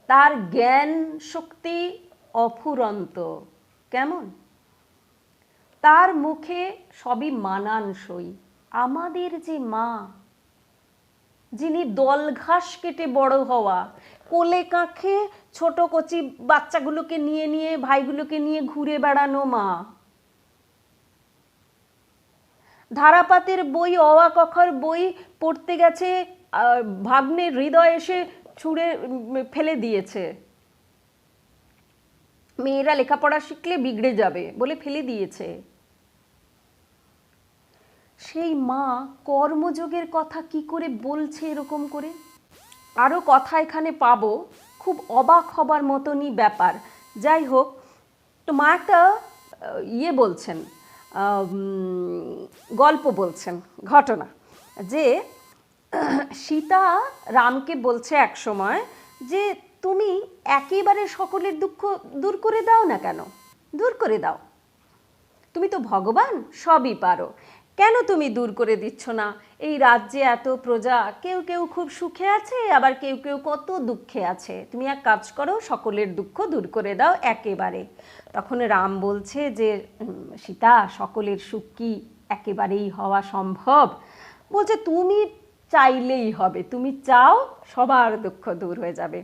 তার জ্ঞান শক্তি অফুরন্ত। কেমন? তার মুখে সবই মানানসই। আমাদের যে মা, যিনি দল ঘাস কেটে বড় হওয়া, কোলে কাঁখে ছোট কচি বাচ্চাগুলোকে নিয়ে নিয়ে ভাইগুলোকে নিয়ে ঘুরে বেড়ানো মা, ধারাপাতের বই, অ আ ক খ বই পড়তে গেছে, ভাগ্নের হৃদয় এসে ছুঁড়ে ফেলে দিয়েছে। মেয়েরা লেখাপড়া শিখলে বিগড়ে যাবে বলে ফেলে দিয়েছে। সেই মা কর্মযোগের কথা কি করে বলছে এরকম করে? আরও কথা এখানে পাবো, খুব অবাক হবার মতনই ব্যাপার। যাই হোক, তো মা একটা বলছেন, গল্প বলছেন, ঘটনা, যে সীতা রামকে বলছে এক সময় যে তুমি একেবারে সকলের দুঃখ দূর করে দাও না কেন? দূর করে দাও, তুমি তো ভগবান, সবই পারো, কেন তুমি দূর করে দিচ্ছ না? এই রাজ্যে এত প্রজা, কেউ কেউ খুব সুখে আছে, আবার কেউ কেউ কত দুঃখে আছে। তুমি এক কাজ করো, সকলের দুঃখ দূর করে দাও একেবারে। তখন রাম বলছে যে সীতা, সকলের সুখ কি একেবারেই হওয়া সম্ভব? বলছে তুমি চাইলেই হবে, তুমি চাও সবার দুঃখ দূর হয়ে যাবে।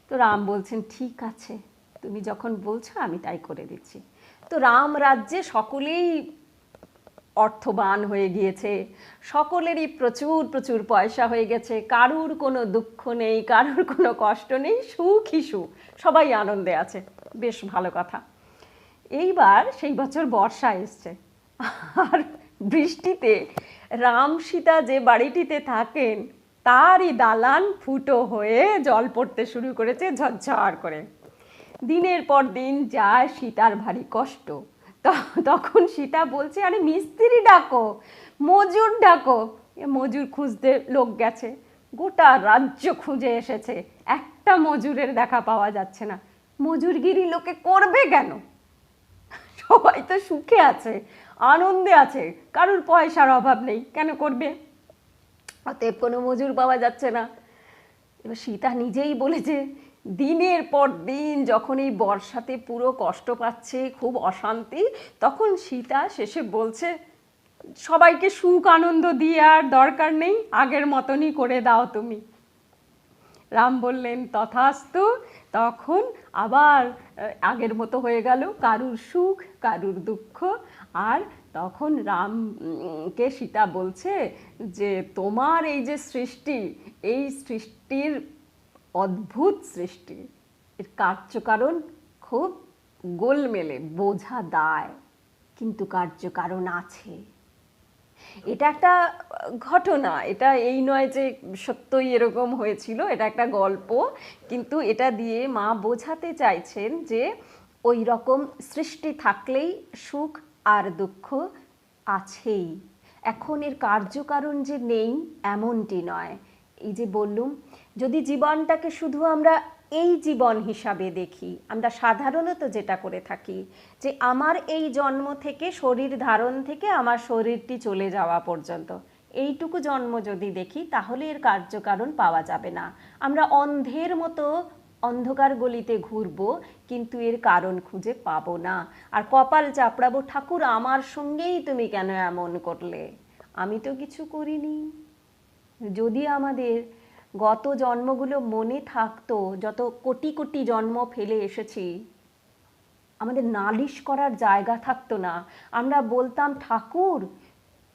তো রাম বলছেন, ঠিক আছে, তুমি যখন বলছো আমি তাই করে দিচ্ছি। তো রাম রাজ্যে সকলেই অর্থবান হয়ে গিয়েছে, সকলেরই প্রচুর প্রচুর পয়সা হয়ে গেছে, কারুর কোনো দুঃখ নেই, কারুর কোনো কষ্ট নেই, সুখই সুখ, সবাই আনন্দে আছে। বেশ ভালো কথা। এইবার সেই বছর বর্ষা এসছে, আর বৃষ্টিতে রাম সীতা যে বাড়িটিতে থাকেন তারই দালান ফুটো হয়ে জল পড়তে শুরু করেছে ঝরঝর করে। দিনের পর দিন যায়, সীতার ভারী কষ্ট। তখন সীতা বলছে, আরে মিস্ত্রি ডাকো, মজুর ডাকো। মজুর খুঁজতে লোক গেছে, গোটা রাজ্য খুঁজে এসেছে, একটা মজুরের দেখা পাওয়া যাচ্ছে না। মজুরগিরি লোকে করবে কেন? সবাই তো সুখে আছে, আনন্দে আছে, কারোর পয়সার অভাব নেই, কেন করবে? অতএব কোনো মজুর পাওয়া যাচ্ছে না। এবার সীতা নিজেই বলেছে, দিনের পর দিন যখন এই বর্ষাতে পুরো কষ্ট পাচ্ছে, খুব অশান্তি, তখন সীতা শেষে বলছে, সবাইকে সুখ আনন্দ দিয়ে আর দরকার নেই, আগের মতনই করে দাও তুমি। রাম বললেন তথাস্তু। তখন আবার আগের মতো হয়ে গেল, কারুর সুখ কারুর দুঃখ। আর তখন রামকে সীতা বলছে যে তোমার এই যে সৃষ্টি, এই সৃষ্টির অদ্ভুত সৃষ্টি, এর কার্যকারণ খুব গোলমেলে, বোঝা দায়, কিন্তু কার্যকারণ আছে। এটা একটা ঘটনা, এটা এই নয় যে সত্যই এরকম হয়েছিল, এটা একটা গল্প, কিন্তু এটা দিয়ে মা বোঝাতে চাইছেন যে ওই রকম সৃষ্টি থাকলেই সুখ আর দুঃখ আছেই। এখন এর কার্যকারণ যে নেই এমনটি নয়। এই যে বললুম, যদি জীবনটাকে শুধু আমরা এই জীবন হিসাবে দেখি, আমরা সাধারণত যেটা করে থাকি যে আমার এই জন্ম থেকে, শরীর ধারণ থেকে আমার শরীরটি চলে যাওয়া পর্যন্ত, এইটুকু জন্ম যদি দেখি, তাহলে এর কার্যকারণ পাওয়া যাবে না। আমরা অন্ধের মতো অন্ধকার গলিতে ঘুরবো, কিন্তু এর কারণ খুঁজে পাবো না, আর কপাল চাপড়াবো, ঠাকুর আমার সঙ্গেই তুমি কেন এমন করলে, আমি তো কিছু করিনি। যদি আমাদের গত জন্মগুলো মনে থাকতো, যত কোটি কোটি জন্ম ফেলে এসেছি, আমাদের নালিশ করার জায়গা থাকতো না। আমরা বলতাম, ঠাকুর,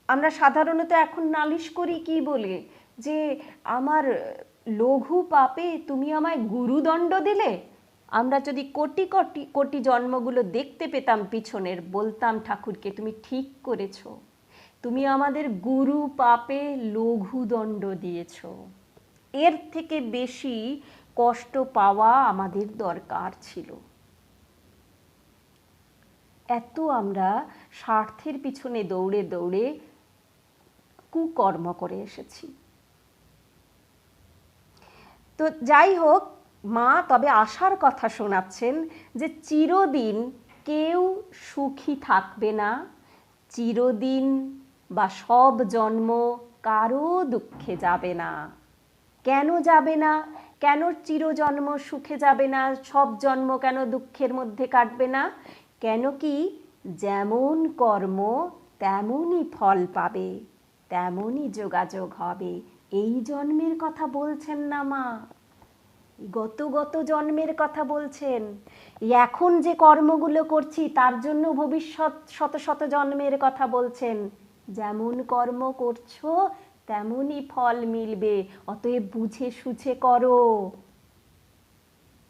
আমরা সাধারণত এখন নালিশ করি কি বলে, যে আমার লঘু পাপে তুমি আমায় গুরুদণ্ড দিলে। আমরা যদি কোটি কোটি কোটি জন্মগুলো দেখতে পেতাম পিছনের, বলতাম ঠাকুরকে, তুমি ঠিক করেছো, তুমি আমাদের গুরু পাপে লঘু দণ্ড দিয়েছ, এর থেকে বেশি কষ্ট পাওয়া আমাদের দরকার ছিল। এত আমরা স্বার্থের পিছনে দৌড়ে দৌড়ে কুকর্ম করে এসেছি। তো যাই হোক, মা তবে আশার কথা শোনাচ্ছেন যে চিরদিন কেউ সুখী থাকবে না, চিরদিন বা সব জন্ম কারো দুঃখে যাবে না। কেন যাবে না? কেন চিরজন্ম সুখে যাবে না, সব জন্ম কেন দুঃখের মধ্যে কাটবে না? কেন কি, যেমন কর্ম তেমনই ফল পাবে, তেমনই যোগাযোগ হবে। এই জন্মের কথা বলছেন না মা, গত গত জন্মের কথা বলছেন। এখন যে কর্মগুলো করছি তার জন্য ভবিষ্যৎ শত শত জন্মের কথা বলছেন। যেমন কর্ম করছো তেমনই ফল মিলবে, অতএব বুঝে সুঝে করো।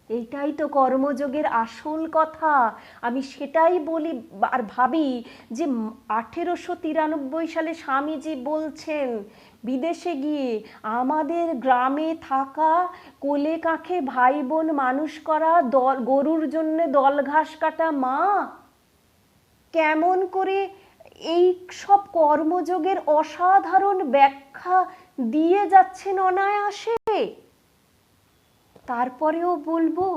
এইটাই তো কর্মযোগের আসল কথা। আমি সেটাই বলি আর ভাবি যে 1893 সালে স্বামীজি বলছেন, বিদেশে গিয়ে আমাদের গ্রামে থাকা কোলে কাঁখে ভাই বোন মানুষ করা, গরুর জন্য দল ঘাস কাটা মা কেমন করে এই সব কর্মযোগের অসাধারণ ব্যাখ্যা দিয়ে যাচ্ছেন অনায়াসে। তারপরেও বলবো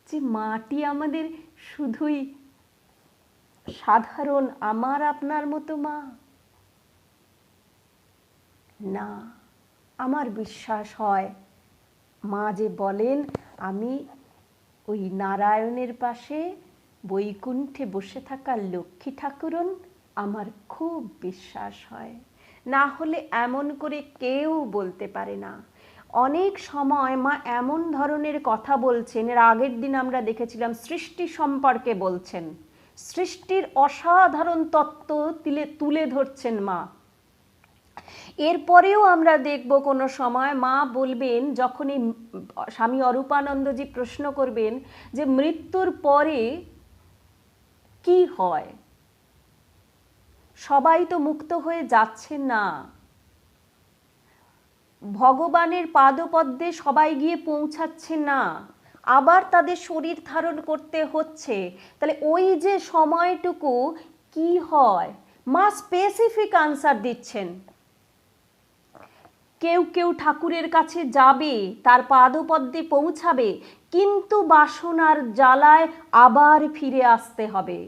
যে মাটি আমাদের শুধুই সাধারণ আমার আপনার মতো মা না। আমার বিশ্বাস হয় মা যে বলেন, আমি ওই নারায়ণের পাশে বৈকুণ্ঠে বসে থাকা লক্ষ্মী ঠাকুরন, আমার খুব বিশ্বাস হয়। না হলে এমন করে কেউ বলতে পারে না। অনেক সময় মা এমন ধরনের কথা বলছেন, এর আগের দিন আমরা দেখেছিলাম সৃষ্টি সম্পর্কে বলছেন, সৃষ্টির অসাধারণ তত্ত্ব তুলে ধরছেন মা। এরপরেও আমরা দেখব কোনো সময় মা বলবেন, যখনই স্বামী অরূপানন্দজি প্রশ্ন করবেন যে মৃত্যুর পরে কি হয়, সবাই তো মুক্ত হয়ে যাচ্ছে না, ভগবানের পাদপদ্মে সবাই গিয়ে পৌঁছাচ্ছে না, আবার তাদের শরীর ধারণ করতে হচ্ছে, তাহলে ওই যে সময়টুকু কি হয়? মা স্পেসিফিক আনসার দিচ্ছেন। কেউ কেউ ঠাকুরের কাছে যাবে, তার পাদপদ্মে পৌঁছাবে, কিন্তু বাসনার জ্বালায় আবার ফিরে আসতে হবে।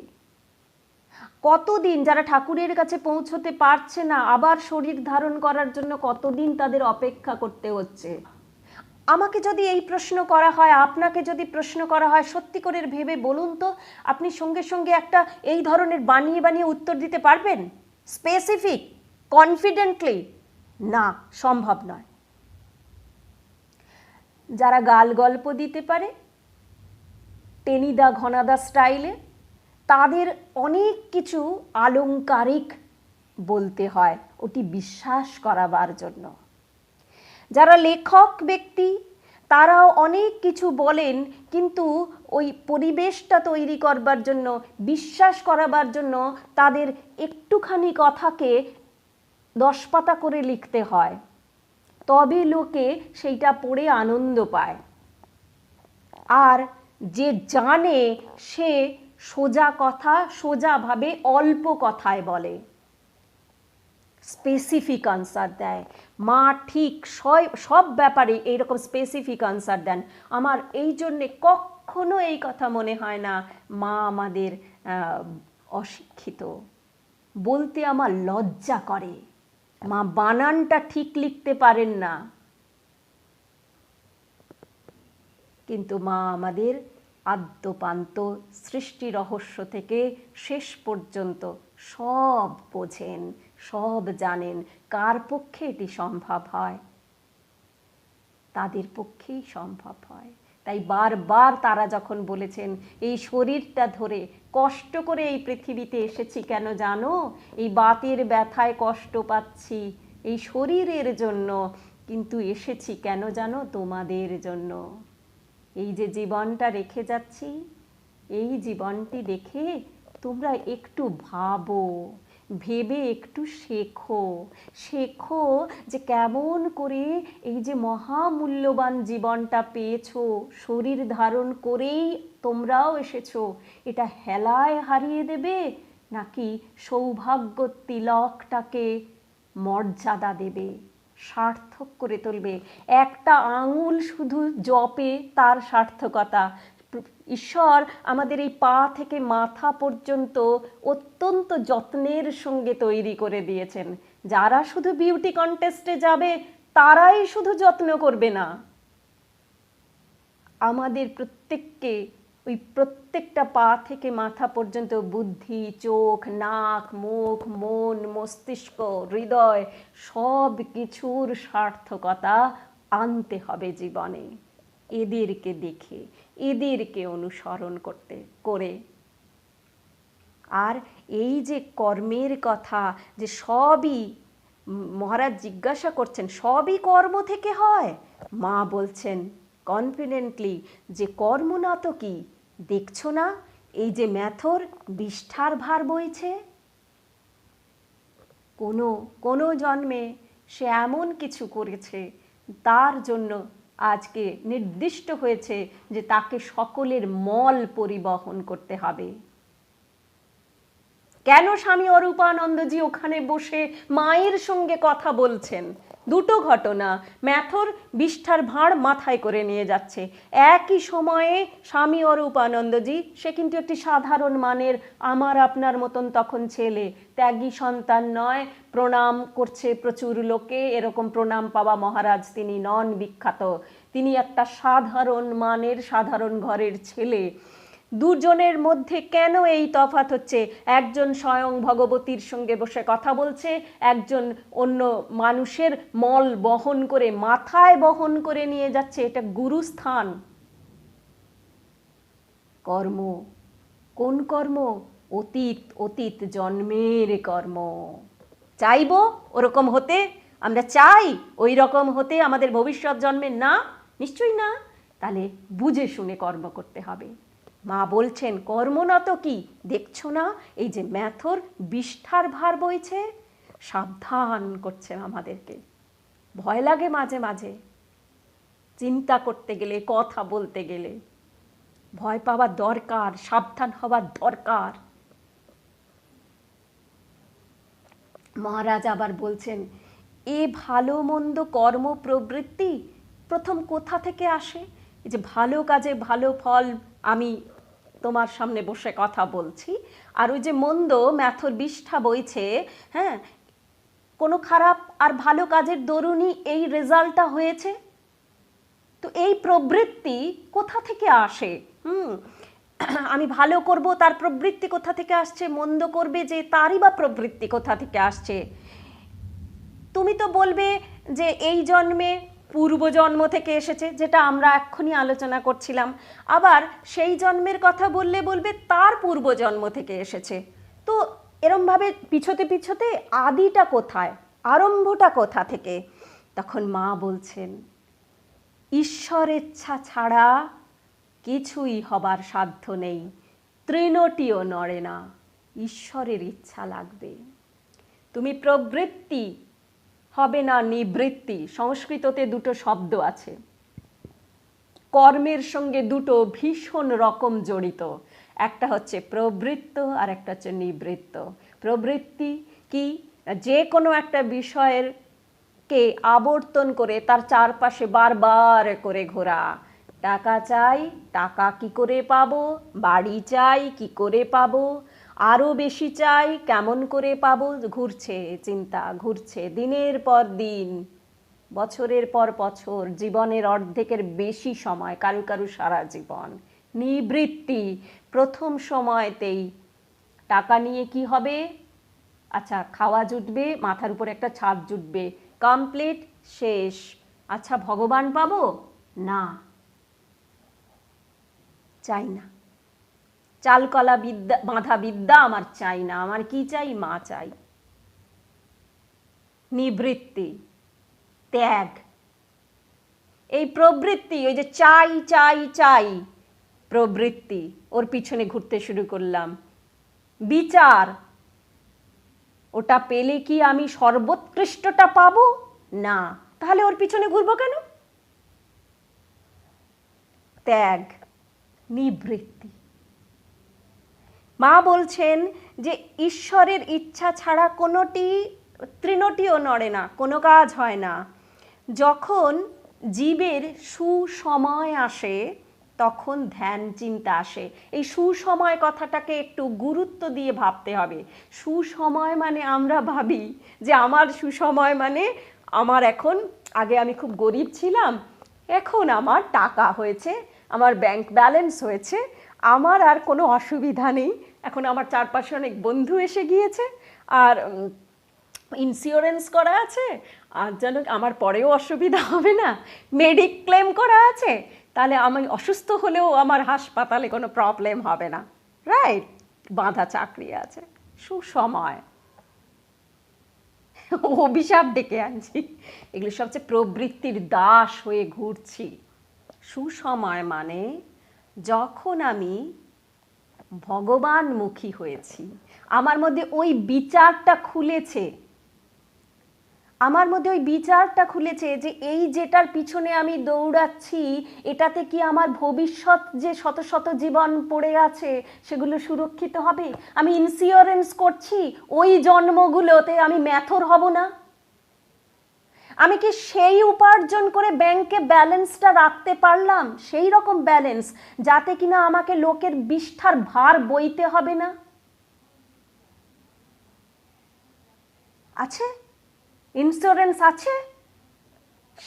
কতদিন যারা ঠাকুরের কাছে পৌঁছতে পারছে না, আবার শরীর ধারণ করার জন্য কতদিন তাদের অপেক্ষা করতে হচ্ছে। আমাকে যদি এই প্রশ্ন করা হয়, আপনাকে যদি প্রশ্ন করা হয়, সত্যি করে ভেবে বলুন তো, আপনি সঙ্গে সঙ্গে একটা এই ধরনের বানিয়ে বানিয়ে উত্তর দিতে পারবেন স্পেসিফিক, কনফিডেন্টলি? না, সম্ভব নয়। যারা গাল গল্প দিতে পারে টেনিদা ঘনাদা স্টাইলে, তাদের অনেক কিছু আলংকারিক বলতে হয় ওটি বিশ্বাস করাবার জন্য। যারা লেখক ব্যক্তি তারাও অনেক কিছু বলেন, কিন্তু ওই পরিবেশটা তৈরি করবার জন্য, বিশ্বাস করাবার জন্য তাদের একটুখানি কথাকে 10 পাতা করে লিখতে হয়, তবে লোকে সেইটা পড়ে আনন্দ পায়। আর যে জানে সে সোজা কথা সোজাভাবে অল্প কথায় বলে, স্পেসিফিক আনসার দেয়। মা ঠিক সব ব্যাপারে এইরকম স্পেসিফিক আনসার দেন। আমার এই জন্যে কখনো এই কথা মনে হয় না মা আমাদের অশিক্ষিত। বলতে আমার লজ্জা করে, মা বানানটা ঠিক লিখতে পারেন না, কিন্তু মা আমাদের আদ্যপান্ত সৃষ্টি রহস্য থেকে শেষ পর্যন্ত সব বোঝেন, সব জানেন। কার পক্ষে এটি সম্ভব হয়? তাদের পক্ষেই সম্ভব হয়। তাই বারবার তারা যখন বলেছেন এই শরীরটা ধরে কষ্ট করে এই পৃথিবীতে এসেছি কেন জানো? এই বাতের ব্যথায় কষ্ট পাচ্ছি এই শরীরের জন্য, কিন্তু এসেছি কেন জানো? তোমাদের জন্য। এই যে জীবনটা রেখে যাচ্ছি, এই জীবনটি দেখে তোমরা একটু ভাবো, ভেবে একটু শেখো যে কেমন করে এই যে মহামূল্যবান জীবনটা পেয়েছো, শরীর ধারণ করেই তোমরাও এসেছো, এটা হেলায় হারিয়ে দেবে নাকি সৌভাগ্য তিলকটাকে মর্যাদা দেবে, সার্থক করে তুলবে। একটা আঙুল শুধু জপে তার সার্থকতা। ঈশ্বর আমাদের এই পা থেকে মাথা পর্যন্ত অত্যন্ত যত্নের সঙ্গে তৈরি করে দিয়েছেন। যারা শুধু বিউটি কন্টেস্টে যাবে তারাই শুধু যত্ন করবে না, আমাদের প্রত্যেককে ওই প্রত্যেকটা পা থেকে মাথা পর্যন্ত বুদ্ধি, চোখ, নাক, মুখ, মন, মস্তিষ্ক, হৃদয় সব কিছুর সার্থকতা আনতে হবে জীবনে। এদেরকে দেখে, এদেরকে অনুসরণ করে। আর এই যে কর্মের কথা, যে সবই মহারাজ জিজ্ঞাসা করছেন সবই কর্ম থেকে হয়, মা বলছেন কনফিডেন্টলি যে কর্ম না তো কি, দেখছো না এই যে ম্যাথর বিষ্ঠার ভার বইছে? কোনো জন্মে সে এমন কিছু করেছে তার জন্য আজকে নির্দিষ্ট হয়েছে যে তাকে সকলের মল পরিবহন করতে হবে। কেন স্বামী অরূপানন্দজি ওখানে বসে মায়ের সঙ্গে কথা বলছেন? দুটো ঘটনা, ম্যাথর বিষ্ঠার ভাঁড় মাথায় করে নিয়ে যাচ্ছে, একই সময়ে স্বামী অরূপানন্দজি, সে কিন্তু একটি সাধারণ মানের আমার আপনার মতন তখন ছেলে, ত্যাগী সন্তান নয়, প্রণাম করছে প্রচুর লোকে, এরকম প্রণাম পাওয়া মহারাজ তিনি নন বিখ্যাত, তিনি একটা সাধারণ মানের সাধারণ ঘরের ছেলে। দুজনের মধ্যে কেন এই তফাৎ হচ্ছে? একজন স্বয়ং ভগবতীর সঙ্গে বসে কথা বলছে, একজন অন্য মানুষের মল বহন করে মাথায় বহন করে নিয়ে যাচ্ছে, এটা গুরুস্থান। কর্ম, কোন কর্ম? অতীত জন্মের কর্ম। চাইবো ওরকম হতে? আমরা চাই ওই রকম হতে আমাদের ভবিষ্যৎ জন্মে? না, নিশ্চয়ই না। তাহলে বুঝে শুনে কর্ম করতে হবে। মা বলছেন কর্ম না তো কি, দেখছো না এই যে ম্যাথর বিষ্ঠার ভার বইছে? সাবধান করছেন আমাদেরকে। ভয় লাগে মাঝে মাঝে চিন্তা করতে গেলে, কথা বলতে গেলে ভয় পাওয়ার দরকার, সাবধান হওয়ার দরকার। মহারাজ আবার বলছেন এ ভালো মন্দ কর্ম প্রবৃত্তি প্রথম কোথা থেকে আসে? এই যে ভালো কাজে ভালো ফল আমি তোমার সামনে বসে কথা বলছি, আর ওই যে মন্দ ম্যাথর বিষ্ঠা বইছে, হ্যাঁ, কোনো খারাপ আর ভালো কাজের দরুনই এই রেজাল্টটা হয়েছে। তো এই প্রবৃত্তি কোথা থেকে আসে? আমি ভালো করব তার প্রবৃত্তি কোথা থেকে আসছে, মন্দ করবে যে তারই বা প্রবৃত্তি কোথা থেকে আসছে? তুমি তো বলবে যে এই জন্মে পূর্বজন্ম থেকে এসেছে, যেটা আমরা এক্ষুনি আলোচনা করছিলাম। আবার সেই জন্মের কথা বললে বলবে তার পূর্বজন্ম থেকে এসেছে। তো এরমভাবে পিছোতে পিছোতে আদিটা কোথায়, আরম্ভটা কোথা থেকে? তখন মা বলছেন, ঈশ্বরেচ্ছা ছাড়া কিছুই হবার সাধ্য নেই, তৃণটিও নড়ে না, ঈশ্বরের ইচ্ছা লাগবে। তুমি প্রবৃত্তি হবে না নিবৃত্তি। সংস্কৃততে দুটো শব্দ আছে, কর্মের সঙ্গে দুটো ভীষণ রকম জড়িত। একটা হচ্ছে প্রবৃত্ত আর একটা হচ্ছে নিবৃত্ত। প্রবৃত্তি কি? যে কোনো একটা বিষয়ের কে আবর্তন করে তার চারপাশে বারবার করে ঘোরা। টাকা চাই, টাকা কি করে পাবো? বাড়ি চাই, কি করে পাবো? আরও বেশি চাই, কেমন করে পাবো? ঘুরছে চিন্তা, ঘুরছে দিনের পর দিন, বছরের পর বছর, জীবনের অর্ধেকের বেশি সময়, কারু কারু সারা জীবন। নিবৃত্তি, প্রথম সময়তেই টাকা নিয়ে কি হবে? আচ্ছা, খাওয়া জুটবে, মাথার উপর একটা ছাদ জুটবে, কমপ্লিট, শেষ। আচ্ছা, ভগবান পাবো? না, চাই না। চালকলা বিদ্যা, বাঁধা বিদ্যা আমার চাই না। আমার কি চাই? মা চাই। নিবৃত্তি, ত্যাগ। এই প্রবৃত্তি, ওই যে চাই চাই চাই প্রবৃত্তি, ওর পিছনে ঘুরতে শুরু করলাম। বিচার, ওটা পেলে কি আমি সর্বোৎকৃষ্টটা পাবো? না, তাহলে ওর পিছনে ঘুরবো কেন? ত্যাগ, নিবৃত্তি। মা বলছেন যে ঈশ্বরের ইচ্ছা ছাড়া কোনোটি, তৃণটিও নড়ে না, কোনো কাজ হয় না। যখন জীবের সুসময় আসে তখন ধ্যান চিন্তা আসে। এই সুসময় কথাটাকে একটু গুরুত্ব দিয়ে ভাবতে হবে। সুসময় মানে আমরা ভাবি যে আমার সুসময় মানে আমার এখন, আগে আমি খুব গরিব ছিলাম, এখন আমার টাকা হয়েছে, আমার ব্যাংক ব্যালেন্স হয়েছে, আমার আর কোনো অসুবিধা নেই, এখন আমার চারপাশে অনেক বন্ধু এসে গিয়েছে, আর ইন্স্যুরেন্স করা আছে, আর যেন আমার পরেও অসুবিধা হবে না, মেডিক্লেম করা আছে, তাহলে আমি অসুস্থ হলেও আমার হাসপাতালে কোনো প্রবলেম হবে না, রাইট? বাঁধা চাকরি আছে। সুসময়, অভিশাপ ডেকে আনছি, এগুলো সবচেয়ে প্রবৃত্তির দাস হয়ে ঘুরছি। সুসময় মানে যখন আমি ভগবানমুখী হয়েছি, আমার মধ্যে ওই বিচারটা খুলেছে, আমার মধ্যে ওই বিচারটা খুলেছে যে এই যেটার পিছনে আমি দৌড়াচ্ছি, এটাতে কি আমার ভবিষ্যৎ যে শত শত জীবন পড়ে আছে সেগুলো সুরক্ষিত হবে? আমি ইন্স্যুরেন্স করছি ওই জন্মগুলোতে আমি ম্যাথর হব না? আমি কি সেই উপার্জন করে ব্যাংকে ব্যালেন্সটা রাখতে পারলাম, সেই রকম ব্যালেন্স যাতে কিনা আমাকে লোকের বিষ্ঠার ভার বইতে হবে না? আছে, ইন্স্যুরেন্স আছে,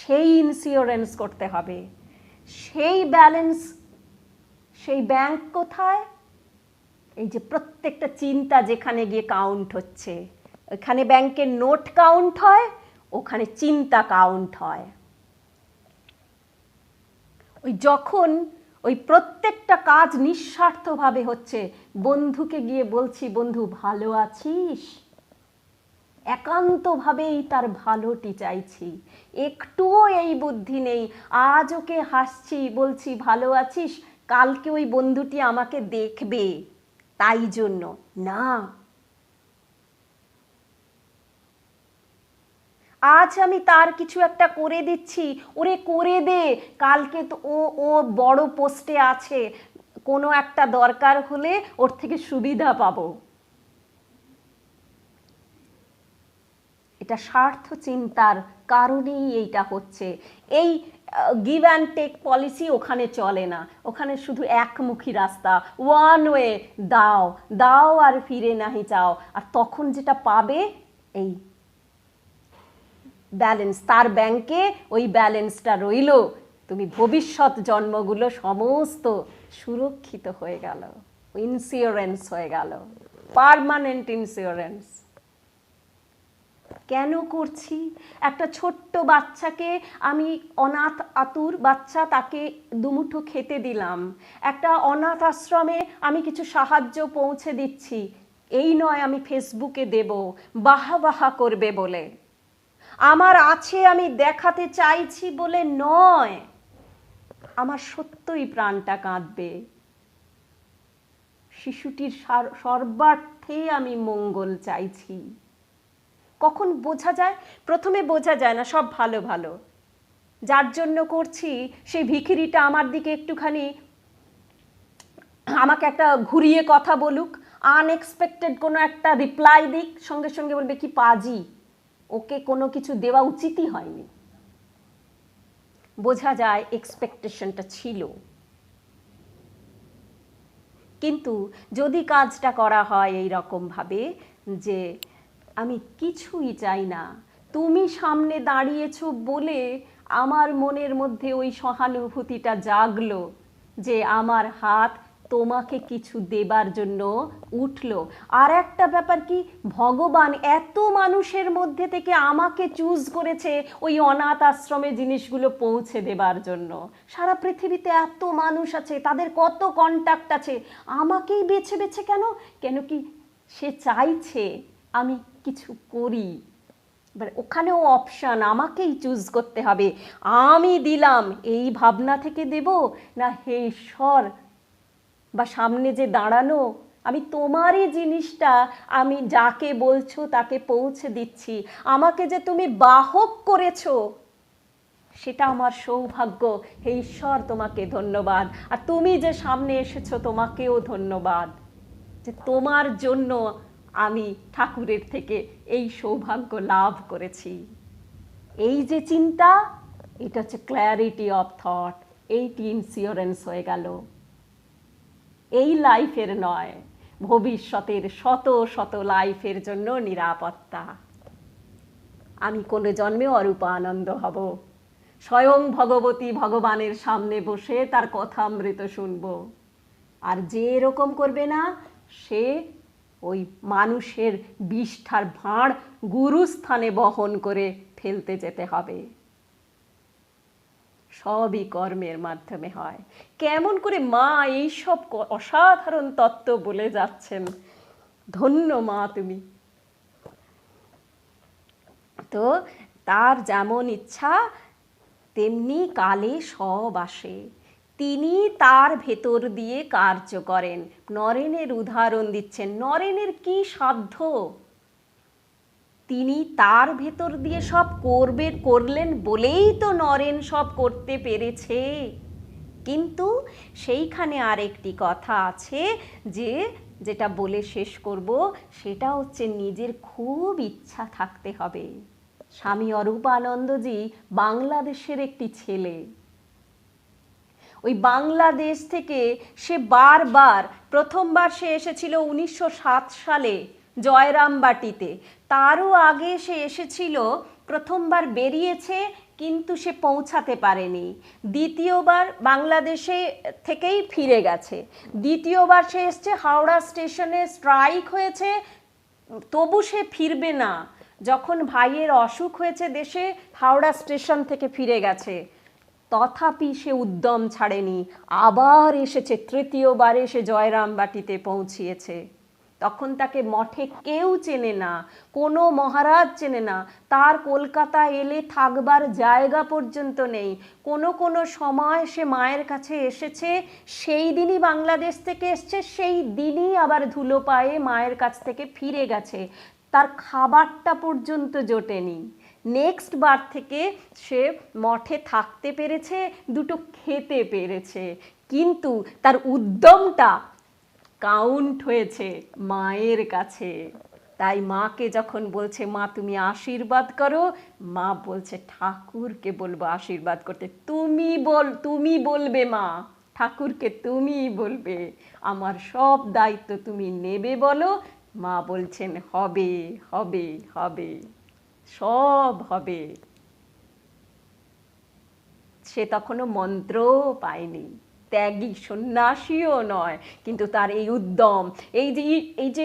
সেই ইন্স্যুরেন্স করতে হবে। সেই ব্যালেন্স, সেই ব্যাংক কোথায়? এই যে প্রত্যেকটা চিন্তা যেখানে গিয়ে কাউন্ট হচ্ছে, ওখানে ব্যাংকের নোট কাউন্ট হয়, ওখানে চিন্তা কাউন্ট হয়। ওই যখন ওই প্রত্যেকটা কাজ নিঃস্বার্থভাবে হচ্ছে, বন্ধুকে গিয়ে বলছি বন্ধু ভালো আছিস, একান্তভাবেই তার ভালোটি চাইছি, একটুও এই বুদ্ধি নেই আজ ওকে হাসছি বলছি ভালো আছিস, কালকে ওই বন্ধুটি আমাকে দেখবে তাই জন্য না। আজ আমি তার কিছু একটা করে দিচ্ছি, ওরে করে দে, কালকে তো ও বড় পোস্টে আছে, কোনো একটা দরকার হলে ওর থেকে সুবিধা পাবো। এটা স্বার্থ চিন্তার কারণেই এইটা হচ্ছে। গিভ অ্যান্ড টেক পলিসি ওখানে চলে না, ওখানে শুধু একমুখী রাস্তা, ওয়ান ওয়ে, দাও দাও আর ফিরে নাহি চাও। আর তখন যেটা পাবে এই ব্যালেন্স, তার ব্যাংকে ওই ব্যালেন্সটা রইল, তুমি ভবিষ্যৎ জন্মগুলো সমস্ত সুরক্ষিত হয়ে গেল, ইন্স্যুরেন্স হয়ে গেল, পার্মানেন্ট ইন্স্যুরেন্স। কেন করছি? একটা ছোট্ট বাচ্চাকে আমি, অনাথ আতুর বাচ্চা, তাকে দুমুঠো খেতে দিলাম, একটা অনাথ আশ্রমে আমি কিছু সাহায্য পৌঁছে দিচ্ছি, এই নয় আমি ফেসবুকে দেব বাহা বাহা করবে বলে, আমার আছে আমি দেখাতে চাইছি বলে নয়, আমার সত্যই প্রাণটা কাঁদবে, শিশুটির সর্বার্থে আমি মঙ্গল চাইছি। কখন বোঝা যায়? প্রথমে বোঝা যায় না, সব ভালো ভালো, যার জন্য করছি সেই ভিখিরিটা আমার দিকে একটুখানি আমাকে একটা ঘুরিয়ে কথা বলুক, আনএক্সপেক্টেড কোনো একটা রিপ্লাই দিক, সঙ্গে সঙ্গে বলবে কি পাজি, ওকে কোনো কিছু দেওয়া উচিতই হয়নি। বোঝা যায় এক্সপেকটেশনটা ছিল। কিন্তু যদি কাজটা করা হয় এই রকম ভাবে যে আমি কিছুই চাই না, তুমি সামনে দাঁড়িয়েছো বলে আমার মনের মধ্যে ওই সহানুভূতিটা জাগলো যে আমার হাত তোমাকে কিছু দেবার জন্য উঠলো। আর একটা ব্যাপার কি, ভগবান এত মানুষের মধ্যে থেকে আমাকে চুজ করেছে ওই অনাথ আশ্রমে জিনিসগুলো পৌঁছে দেবার জন্য। সারা পৃথিবীতে এত মানুষ আছে, তাদের কত কন্ট্যাক্ট আছে, আমাকেই বেছে বেছে কেন? কেন কি সে চাইছে আমি কিছু করি। এবার ওখানেও অপশান, আমাকেই চুজ করতে হবে, আমি দিলাম এই ভাবনা থেকে দেব, না হে ঈশ্বর বা সামনে যে দাঁড়ানো, আমি তোমারই জিনিসটা আমি যাকে বলছো তাকে পৌঁছে দিচ্ছি, আমাকে যে তুমি বাহক করেছো সেটা আমার সৌভাগ্য, হে ঈশ্বর তোমাকে ধন্যবাদ। আর তুমি যে সামনে এসেছো তোমাকেও ধন্যবাদ, যে তোমার জন্য আমি ঠাকুরের থেকে এই সৌভাগ্য লাভ করেছি। এই যে চিন্তা, এটা হচ্ছে clarity of thought, eighty insurance হয়ে গেল। এই লাইফের নয়, ভবিষ্যতের শত শত লাইফের জন্য নিরাপত্তা। আমি কোনো জন্মে অরূপানন্দ হব, স্বয়ং ভগবতী ভগবানের সামনে বসে তার কথামৃত শুনব। আর যে এরকম করবে না, সে ওই মানুষের বিষ্ঠার ভাঁড় গুরুস্থানে বহন করে ফেলতে যেতে হবে। সবই কর্মের মাধ্যমে হয়। কেমন করে মা এই সব অসাধারণ তত্ত্ব বলে যাচ্ছেন, ধন্য মা তুমি। তো তার যেমন ইচ্ছা তেমনি কালে সব আসে, তিনি তার ভেতর দিয়ে কার্য করেন। নরেনের উদাহরণ দিচ্ছেন, নরেনের কি সাধ্য? তিনি তার ভেতর দিয়ে সব করলেন বলেই তো নরেন সব করতে পেরেছে। কিন্তু সেইখানে আরেকটি কথা আছে যে, যেটা বলে শেষ করব, সেটা হচ্ছে নিজের খুব ইচ্ছা থাকতে হবে। স্বামী অরূপানন্দজি বাংলাদেশের একটি ছেলে, ওই বাংলাদেশ থেকে সে বারবার, প্রথমবার সে এসেছিল 1907 সালে জয়রামবাটিতে, তারও আগে সে এসেছিল, প্রথমবার বেরিয়েছে কিন্তু সে পৌঁছাতে পারেনি, দ্বিতীয়বার বাংলাদেশে থেকেই ফিরে গেছে, দ্বিতীয়বার সে এসছে, হাওড়া স্টেশনে স্ট্রাইক হয়েছে, তবু সে ফিরবে না, যখন ভাইয়ের অসুখ হয়েছে দেশে, হাওড়া স্টেশন থেকে ফিরে গেছে, তথাপি সে উদ্যম ছাড়েনি, আবার এসেছে, তৃতীয়বারে সে জয়রামবাটিতে পৌঁছিয়েছে। তখন তাকে মঠে কেউ চেনে না, কোনো মহারাজ চেনে না, তার কলকাতা এলে থাকবার জায়গা পর্যন্ত নেই। কোনো কোনো সময় সে মায়ের কাছে এসেছে, সেই দিনই বাংলাদেশ থেকে এসছে, সেই দিনই আবার ধুলো পায়ে মায়ের কাছ থেকে ফিরে গেছে, তার খাবারটা পর্যন্ত জোটেনি। নেক্সট বার থেকে সে মঠে থাকতে পেরেছে, দুটো খেতে পেরেছে, কিন্তু তার উদ্যমটা কাউন্ট হয়েছে মায়ের কাছে। তাই মাকে যখন বলছে মা তুমি আশীর্বাদ করো, মা বলছে ঠাকুরকে বলবো আশীর্বাদ করতে। তুমি বলবে মা, ঠাকুরকে তুমি বলবে, আমার সব দায়িত্ব তুমি নেবে বলো। মা বলছেন হবে হবে হবে, সব হবে। সে তখনও মন্ত্রও পায়নি, ত্যাগী সন্ন্যাসীও নয়, কিন্তু তার এই উদ্যম, এই যে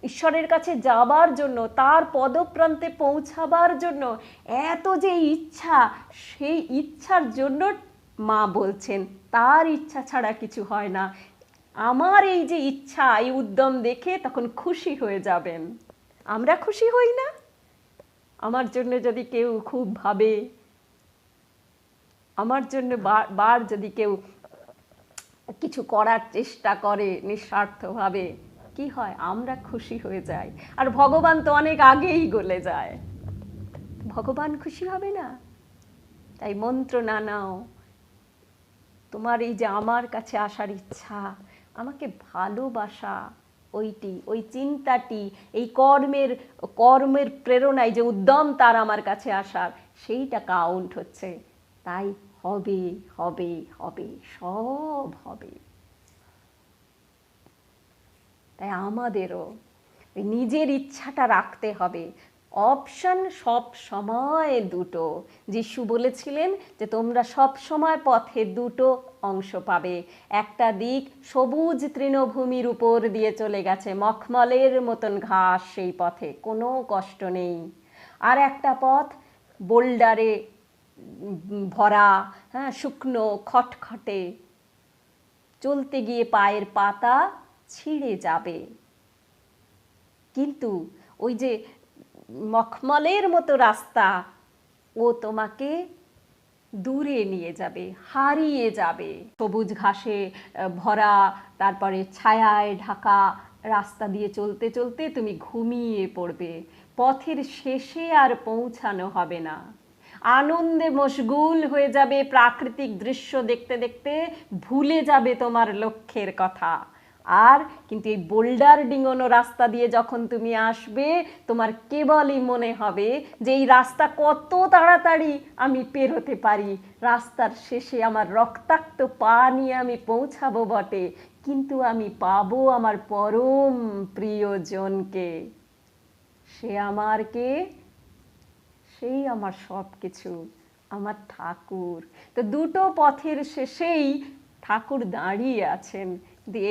ঈশ্বরের কাছে যাবার জন্য, তার পদপ্রান্তে পৌঁছাবার জন্য এত যে ইচ্ছা, সেই ইচ্ছার জন্য মা বলছেন তার ইচ্ছা ছাড়া কিছু হয় না। আমার এই যে ইচ্ছা, এই উদ্যম দেখে তখন খুশি হয়ে যাবেন। আমরা খুশি হই না? আমার জন্য যদি কেউ খুব ভাবে, আমার জন্য বার যদি কেউ কিছু করার চেষ্টা করে নিঃস্বার্থভাবে, কি হয়? আমরা খুশি হয়ে যাই। আর ভগবান তো অনেক আগেই গলে যায়, ভগবান খুশি হবে না? তাই মন্ত্র না নাও, তোমার এই যে আমার কাছে আসার ইচ্ছা, আমাকে ভালোবাসা, ওই চিন্তাটি, এই কর্মের প্রেরণায় যে উদ্যম তার আমার কাছে আসার, সেইটা কাউন্ট হচ্ছে। তাই হবে হবে হবে, সব হবে। তাই আমাদেরও নিজের ইচ্ছাটা রাখতে হবে। অপশন সব সময় দুটো। যিশু বলেছিলেন যে তোমরা সব সময় পথে দুটো অংশ পাবে। একটা দিক সবুজ তৃণভূমির উপর দিয়ে চলে গেছে, মখমলের মতন ঘাস, সেই পথে কোনো কষ্ট নেই। আর একটা পথ বোল্ডারে ভরা, হ্যাঁ, শুকনো খটখটে, চলতে গিয়ে পায়ের পাতা ছিঁড়ে যাবে। কিন্তু ওই যে মখমলের মতো রাস্তা, ও তোমাকে দূরে নিয়ে যাবে, হারিয়ে যাবে। সবুজ ঘাসে ভরা, তারপরে ছায়ায় ঢাকা রাস্তা দিয়ে চলতে চলতে তুমি ঘুমিয়ে পড়বে, পথের শেষে আর পৌঁছানো হবে না। আনন্দে মশগুল হয়ে যাবে, প্রাকৃতিক দৃশ্য দেখতে দেখতে ভুলে যাবে তোমার লক্ষ্যের কথা। আর কিন্তু এই বোল্ডার ডিঙোনো রাস্তা দিয়ে যখন তুমি আসবে, তোমার কেবলই মনে হবে যে এই রাস্তা কত তাড়াতাড়ি আমি পেরোতে পারি, রাস্তার শেষে আমার রক্তাক্ত পা নিয়ে আমি পৌঁছাবো বটে, কিন্তু আমি পাবো আমার পরম প্রিয়জনকে। সে আমার কে? সেই আমার সব কিছু, আমার ঠাকুর। তো দুটো পথের শেষেই ঠাকুর দাঁড়িয়ে আছেন।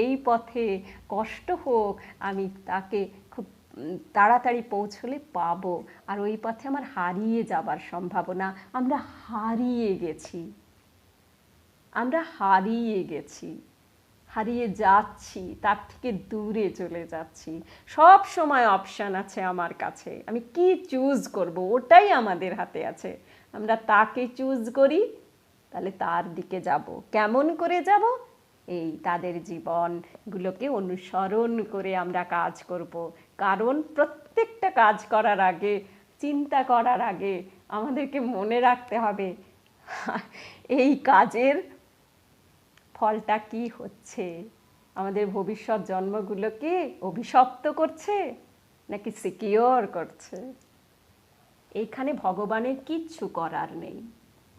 এই পথে কষ্ট হোক, আমি তাকে খুব তাড়াতাড়ি পৌঁছলে পাবো। আর ওই পথে আমার হারিয়ে যাবার সম্ভাবনা। আমরা হারিয়ে গেছি, হারিয়ে যাচ্ছি, তার থেকে দূরে চলে যাচ্ছি। সব সময় অপশান আছে আমার কাছে, আমি কি চুজ করব, ওটাই আমাদের হাতে আছে। আমরা তাকে চুজ করি, তাহলে তার দিকে যাব। কেমন করে যাব? এই তাদের জীবনগুলোকে অনুসরণ করে আমরা কাজ করব। কারণ প্রত্যেকটা কাজ করার আগে, চিন্তা করার আগে আমাদেরকে মনে রাখতে হবে এই কাজের ফলটা কি হচ্ছে, আমাদের ভবিষ্যৎ জন্মগুলোকে অভিশপ্ত করছে নাকি সিকিওর করছে। এইখানে ভগবানের কিচ্ছু করার নেই,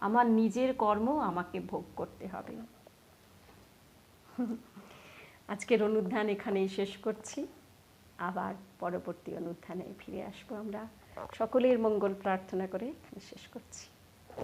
আমার নিজের কর্ম আমাকে ভোগ করতে হবে। আজকের অনুধ্যান এখানেই শেষ করছি, আবার পরবর্তী অনুধ্যানে ফিরে আসবো আমরা। সকলের মঙ্গল প্রার্থনা করে এখানে শেষ করছি।